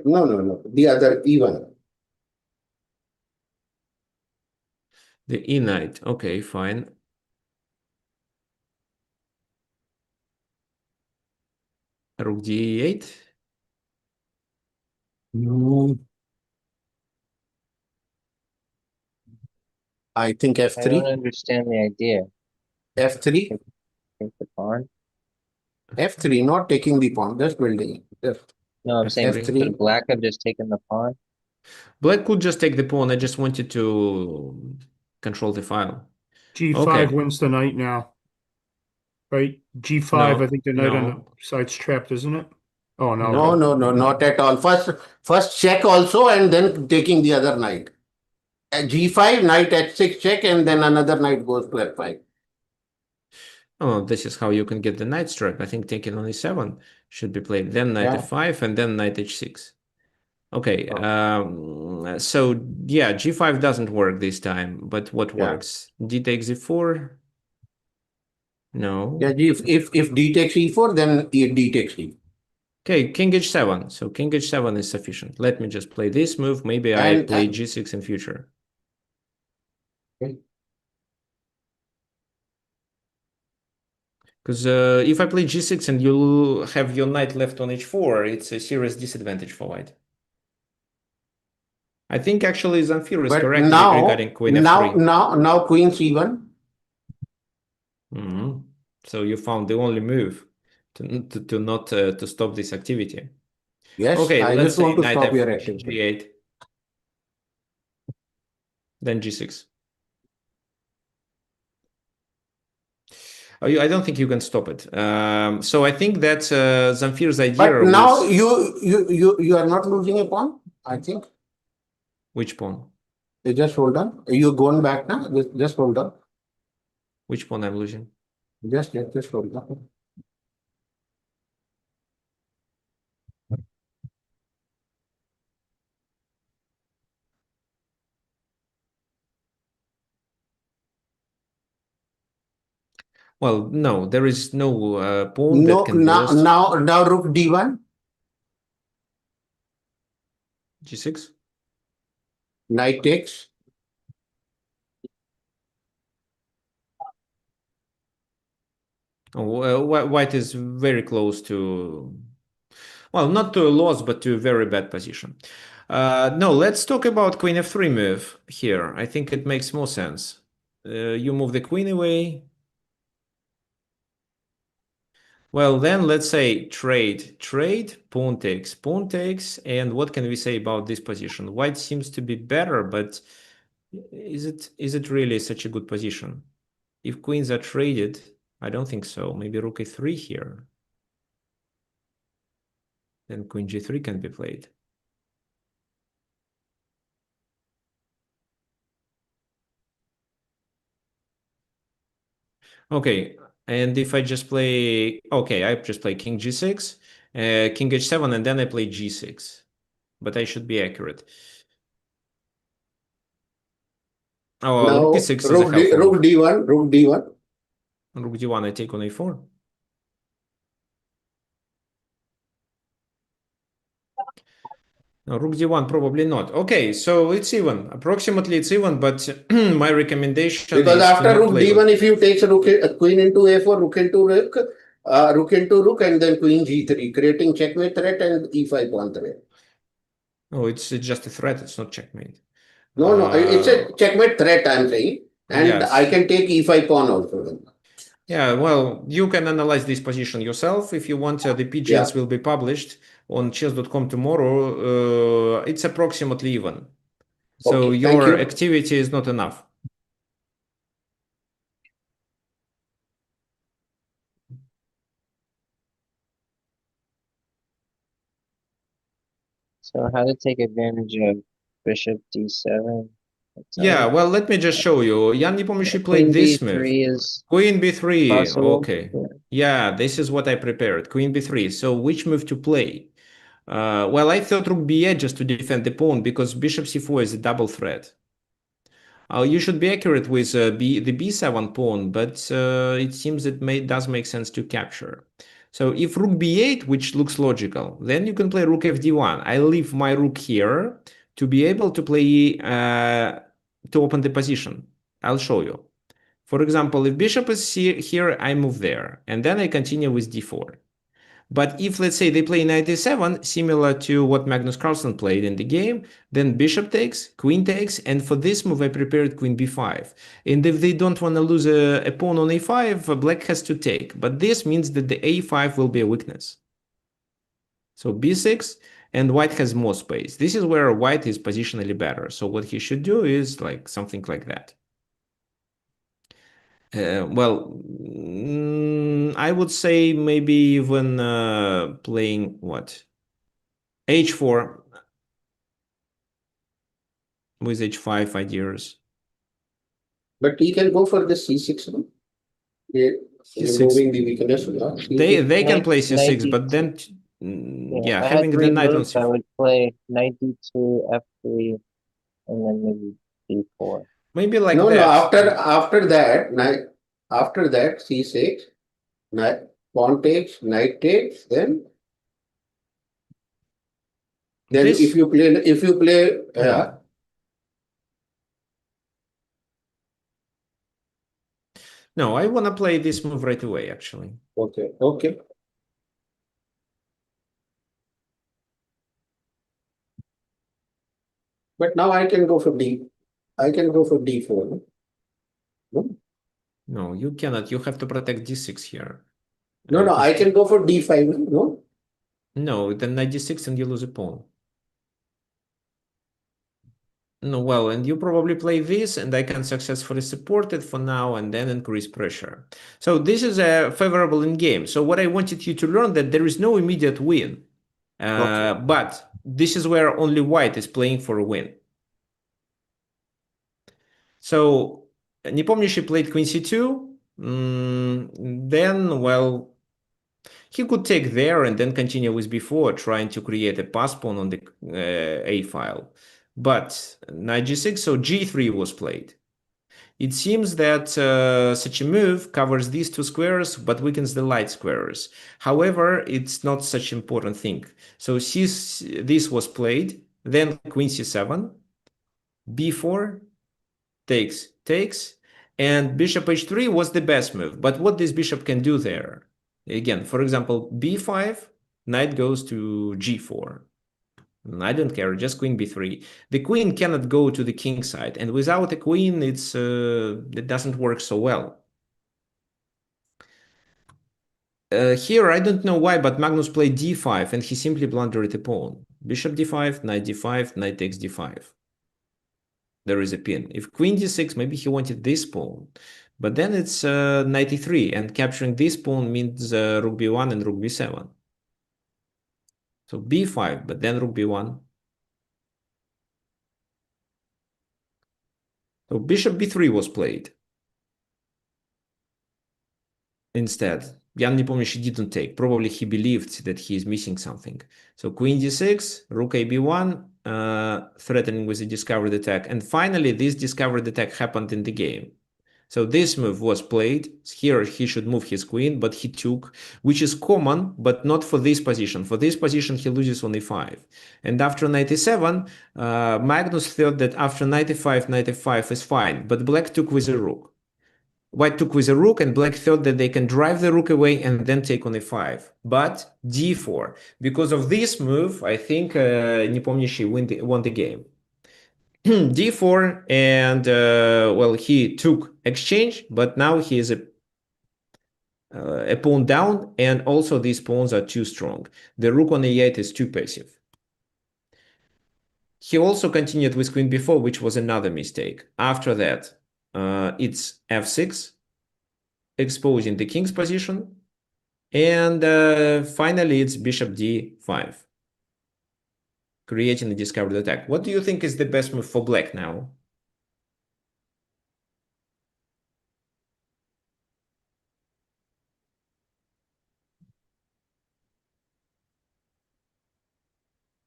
No. The other e1. The e knight. Okay, fine. Rook d8. No. I think f3. I don't understand the idea. f3. Take the pawn. f3, not taking the pawn, just building it. No, I'm saying f3. could black have just taken the pawn? Black could just take the pawn. I just wanted to control the file. G5 wins the knight now. Right? G5, No, I think the knight on no. the side's trapped, isn't it? Oh, no. No, not at all. First check also, and then taking the other knight. At g5, knight h6 check, and then another knight goes to f5. Oh, this is how you can get the knight trap. I think taking on e7 should be played. Then knight f5 and then knight h6. Okay, so yeah, g5 doesn't work this time, but what works? D takes e4? No. Yeah, if d takes e4, then d takes e4. Okay, king h7. So king h7 is sufficient. Let me just play this move. Maybe I play g6 in future. Okay. Because if I play g6 and you have your knight left on h4, it's a serious disadvantage for white. I think actually Zamfir is correct regarding queen f3. Now queen c1. So you found the only move to not to stop this activity. Yes, okay, I let's just want say to knight stop your activity. g8. Then g6. I don't think you can stop it. So I think that Zamfir's idea. But now you are not losing a pawn, I think. Which pawn? You just hold on. You're going back now. Just hold on. Which pawn I'm losing? Just hold on. Well, no, there is no pawn that can be lost. Now rook d1. g6. Knight takes. Oh, white is very close to, well, not to a loss, but to a very bad position. No, let's talk about queen f3 move here. I think it makes more sense. You move the queen away. Well, then let's say trade, pawn takes, and what can we say about this position? White seems to be better, but is it really such a good position? If queens are traded, I don't think so. Maybe rook e3 here. Then queen g3 can be played. Okay, and if I just play, okay, I just play king g6, king h7, and then I play g6. But I should be accurate. Oh, Now, rook e6 is rook d1, rook d1. Rook d1, I take on a4. No, rook d1, probably not. Okay, so it's even. Approximately it's even, but my recommendation Because is after to not rook play d1, if you take queen into a4, rook into rook, and then queen g3, creating checkmate threat and e5 pawn threat. Oh, it's just a threat. It's not checkmate. No, it's a checkmate threat, I'm saying. And Yes. I can take e5 pawn also. Yeah, well, you can analyze this position yourself. If you want, the PGNs will be published on chess.com tomorrow. It's approximately even. So Okay, thank your you. activity is not enough. So how to take advantage of bishop d7? Yeah, well, let me just show you. Jan Nepomniachtchi played Queen this move. b3 is Queen b3. possible. Okay. Yeah. Yeah, this is what I prepared. Queen b3. So which move to play? Well, I thought rook b8 just to defend the pawn because bishop c4 is a double threat. You should be accurate with the b7 pawn, but it seems it does make sense to capture. So if rook b8, which looks logical, then you can play rook fd1. I leave my rook here to be able to play to open the position. I'll show you. For example, if bishop is here, I move there, and then I continue with d4. But if, let's say, they play knight e7, similar to what Magnus Carlson played in the game, then bishop takes, queen takes, and for this move I prepared queen b5. And if they don't want to lose a pawn on a5, black has to take. But this means that the a5 will be a weakness. So b6, and white has more space. This is where white is positionally better. So what he should do is like something like that. Well, I would say maybe even playing what? H4 with H5 ideas. But he can go for the c6 one. Yeah, removing the weakness. They can Knight, play knight c6, but then yeah, if I having had the three knight on moves, I c4. would play knight d2, f3, and then maybe d4. Maybe like No, that. after that c6, knight pawn takes, knight takes, then This, if you play yeah. No, I want to play this move right away, actually. okay. But now I can go for d4. No, No, you cannot. You have to protect d6 here. no, I can go for d5. No, No, then knight d6 and you lose a pawn. No, well, and you probably play this, and I can successfully support it for now and then increase pressure. So this is a favorable in game. So what I wanted you to learn that there is no immediate win, but this is where only white is playing for a win. So Nepomniachtchi played queen c2. Then, well, he could take there and then continue with b4, trying to create a pass pawn on the a file. But knight g6, so g3 was played. It seems that such a move covers these two squares but weakens the light squares. However, it's not such an important thing. So this was played, then queen c7, b4, takes, and bishop h3 was the best move. But what this bishop can do there? Again, for example, b5, knight goes to g4. I don't care, just queen b3. The queen cannot go to the king side, and without a queen, it doesn't work so well. Here, I don't know why, but Magnus played d5, and he simply blundered a pawn. Bishop d5, knight takes d5. There is a pin. If queen d6, maybe he wanted this pawn. But then it's knight e3, and capturing this pawn means rook b1 and rook b7. So b5, but then rook b1. So bishop b3 was played. Instead, Jan Nepomniachtchi didn't take. Probably he believed that he is missing something. So queen d6, rook a b1, threatening with a discovered attack. And finally, this discovered attack happened in the game. So this move was played. Here he should move his queen, but he took, which is common, but not for this position. For this position, he loses on e5. And after knight e7, Magnus thought that after knight e5, knight e5 is fine, but black took with a rook. White took with a rook, and black thought that they can drive the rook away and then take on e5. But d4. Because of this move, I think Nepomnishi won the game. d4, and well, he took exchange, but now he is a pawn down, and also these pawns are too strong. The rook on e8 is too passive. He also continued with queen b4, which was another mistake. After that, it's f6, exposing the king's position, and finally it's bishop d5, creating a discovered attack. What do you think is the best move for black now?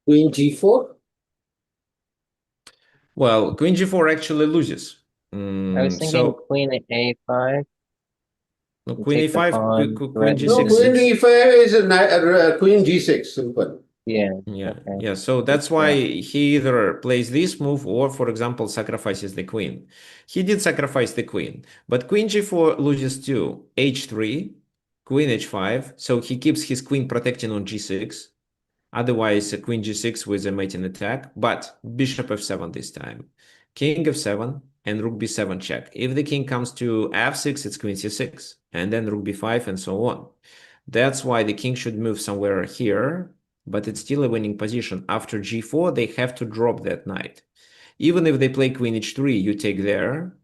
Queen g4. Well, queen g4 actually loses. I was thinking So queen at a5. no, You queen take the a5, pawn, queen threaten No, g6. queen the- e5 is a queen g6. Simple. Yeah. Yeah, Okay. yeah. So that's why he either plays this move or, for example, sacrifices the queen. He did sacrifice the queen, but queen g4 loses too. h3, queen h5. So he keeps his queen protecting on g6. Otherwise, queen g6 with a mating attack, but bishop f7 this time. King f7 and rook b7 check. If the king comes to f6, it's queen c6, and then rook b5 and so on. That's why the king should move somewhere here, but it's still a winning position. After g4, they have to drop that knight. Even if they play queen h3, you take there.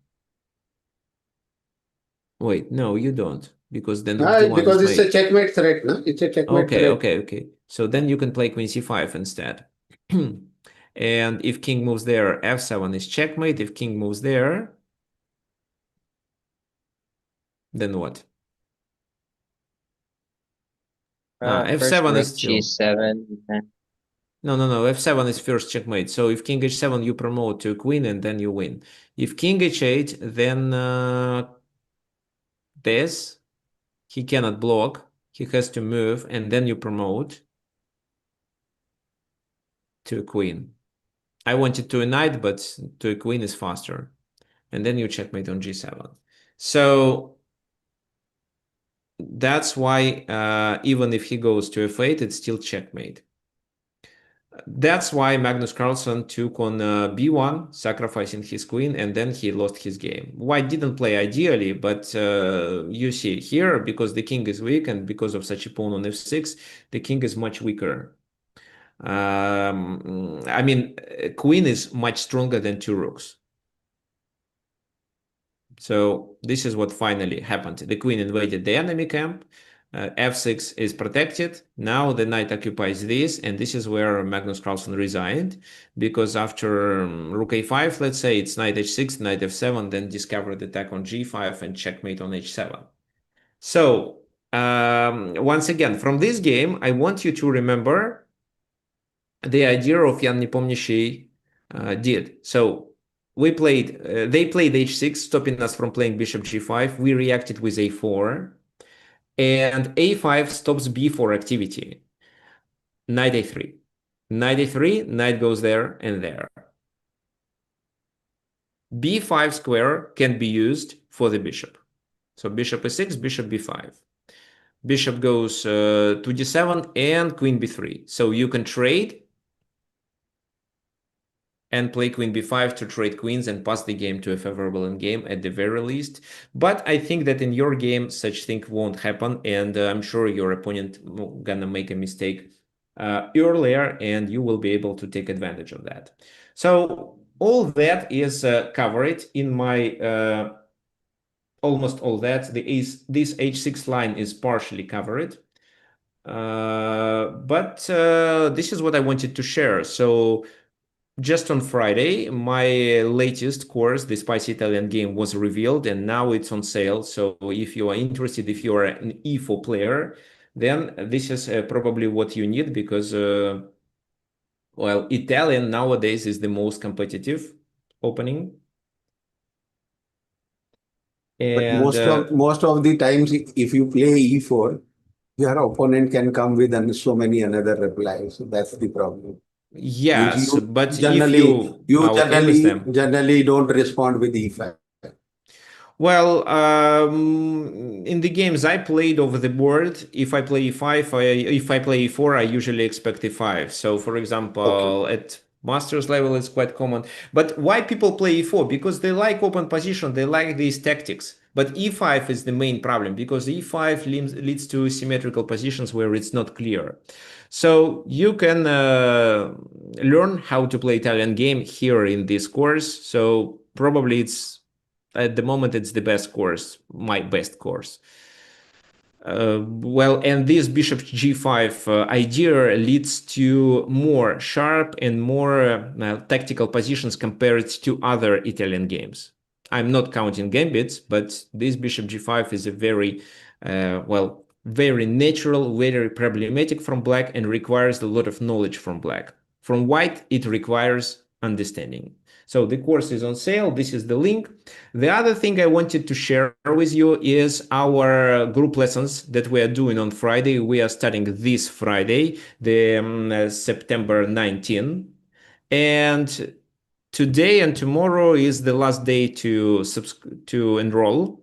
Wait, no, you don't, because then rook d1 Because is it's a made. checkmate threat, no? It's a checkmate threat. Okay. So then you can play queen c5 instead. And if king moves there, f7 is checkmate. If king moves there, then what? First f7 rook is still... g7. Then... No, f7 is first checkmate. So if king h7, you promote to queen and then you win. If king h8, then this, he cannot block. He has to move, and then you promote to a queen. I wanted to a knight, but to a queen is faster. And then you checkmate on g7. So that's why even if he goes to f8, it's still checkmate. That's why Magnus Carlson took on b1, sacrificing his queen, and then he lost his game. White didn't play ideally, but you see here, because the king is weak and because of such a pawn on f6, the king is much weaker. I mean, queen is much stronger than two rooks. So this is what finally happened. The queen invaded the enemy camp. f6 is protected. Now the knight occupies this, and this is where Magnus Carlsen resigned, because after rook a5, let's say, it's knight h6, knight f7, then discovered attack on g5 and checkmate on h7. So once again, from this game, I want you to remember the idea of Jan Nepomnishi did. So they played h6, stopping us from playing bishop g5. We reacted with a4, and a5 stops b4 activity. Knight a3. Knight a3, knight goes there and there. b5 square can be used for the bishop. So bishop a6, bishop b5. Bishop goes to d7 and queen b3. So you can trade and play queen b5 to trade queens and pass the game to a favorable endgame at the very least. But I think that in your game, such thing won't happen, and I'm sure your opponent gonna make a mistake earlier, and you will be able to take advantage of that. So all that is covered in my almost all that. This h6 line is partially covered. But this is what I wanted to share. So just on Friday, my latest course, the Spicy Italian game, was revealed, and now it's on sale. So if you are interested, if you are an E4 player, then this is probably what you need, because, well, Italian nowadays is the most competitive opening. But And most of the times, if you play e4, your opponent can come with so many another replies. So that's the problem. yes, You but if generally you are okay with them. generally don't respond with e5. Well, in the games I played over the board, if I play e5, if I play e4, I usually expect e5. So, for example, Okay. at masters level, it's quite common. But why people play e4? Because they like open position, they like these tactics. But e5 is the main problem because e5 leads to symmetrical positions where it's not clear. So you can learn how to play Italian game here in this course. So probably it's at the moment it's the best course, my best course. Well, and this bishop g5 idea leads to more sharp and more tactical positions compared to other Italian games. I'm not counting gambits, but this bishop g5 is a very, well, very natural, very problematic from black and requires a lot of knowledge from black. From white, it requires understanding. So the course is on sale. This is the link. The other thing I wanted to share with you is our group lessons that we are doing on Friday. We are starting this Friday, the September 19. And today and tomorrow is the last day to enroll,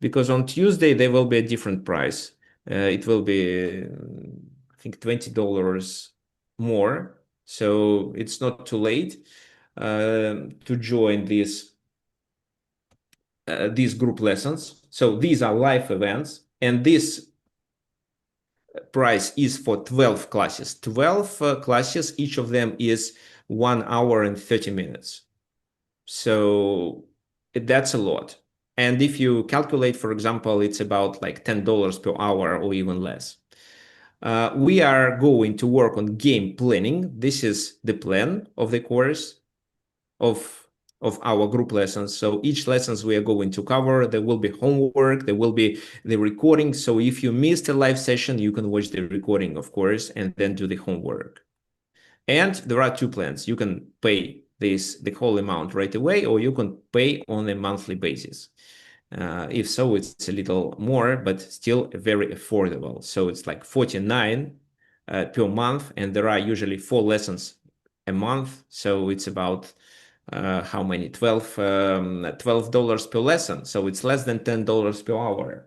because on Tuesday there will be a different price. It will be, I think, $20 more. So it's not too late to join these group lessons. So these are live events, and this price is for 12 classes. 12 classes, each of them is 1 hour and 30 minutes. So that's a lot. And if you calculate, for example, it's about like $10 per hour or even less. We are going to work on game planning. This is the plan of the course of our group lessons. So each lessons we are going to cover, there will be homework, there will be the recording. So if you missed a live session, you can watch the recording, of course, and then do the homework. And there are two plans. You can pay the whole amount right away, or you can pay on a monthly basis. If so, it's a little more, but still very affordable. So it's like $49 per month, and there are usually 4 lessons a month. So it's about how many? $12 per lesson. So it's less than $10 per hour.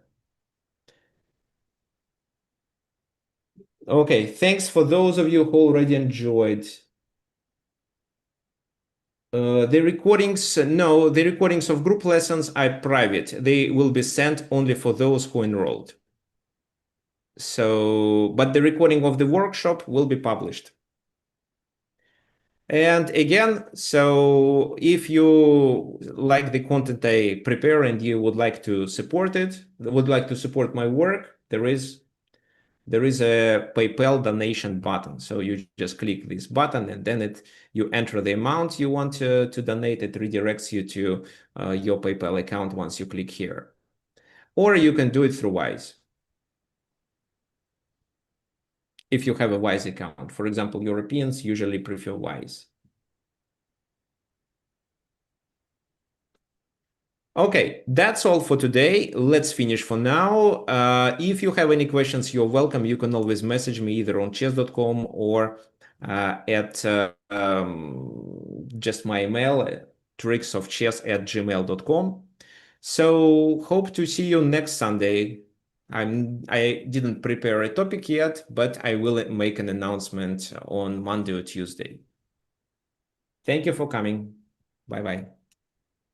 Okay, thanks for those of you who already enjoyed. The recordings, no, the recordings of group lessons are private. They will be sent only for those who enrolled. So, but the recording of the workshop will be published. And again, so if you like the content I prepare and you would like to support it, would like to support my work, there is a PayPal donation button. So you just click this button and then you enter the amount you want to donate. It redirects you to your PayPal account once you click here. Or you can do it through Wise. If you have a Wise account. For example, Europeans usually prefer Wise. Okay, that's all for today. Let's finish for now. If you have any questions, you're welcome. You can always message me either on chess.com or at just my email, tricksofchess@gmail.com. So hope to see you next Sunday. I didn't prepare a topic yet, but I will make an announcement on Monday or Tuesday. Thank you for coming. Bye-bye.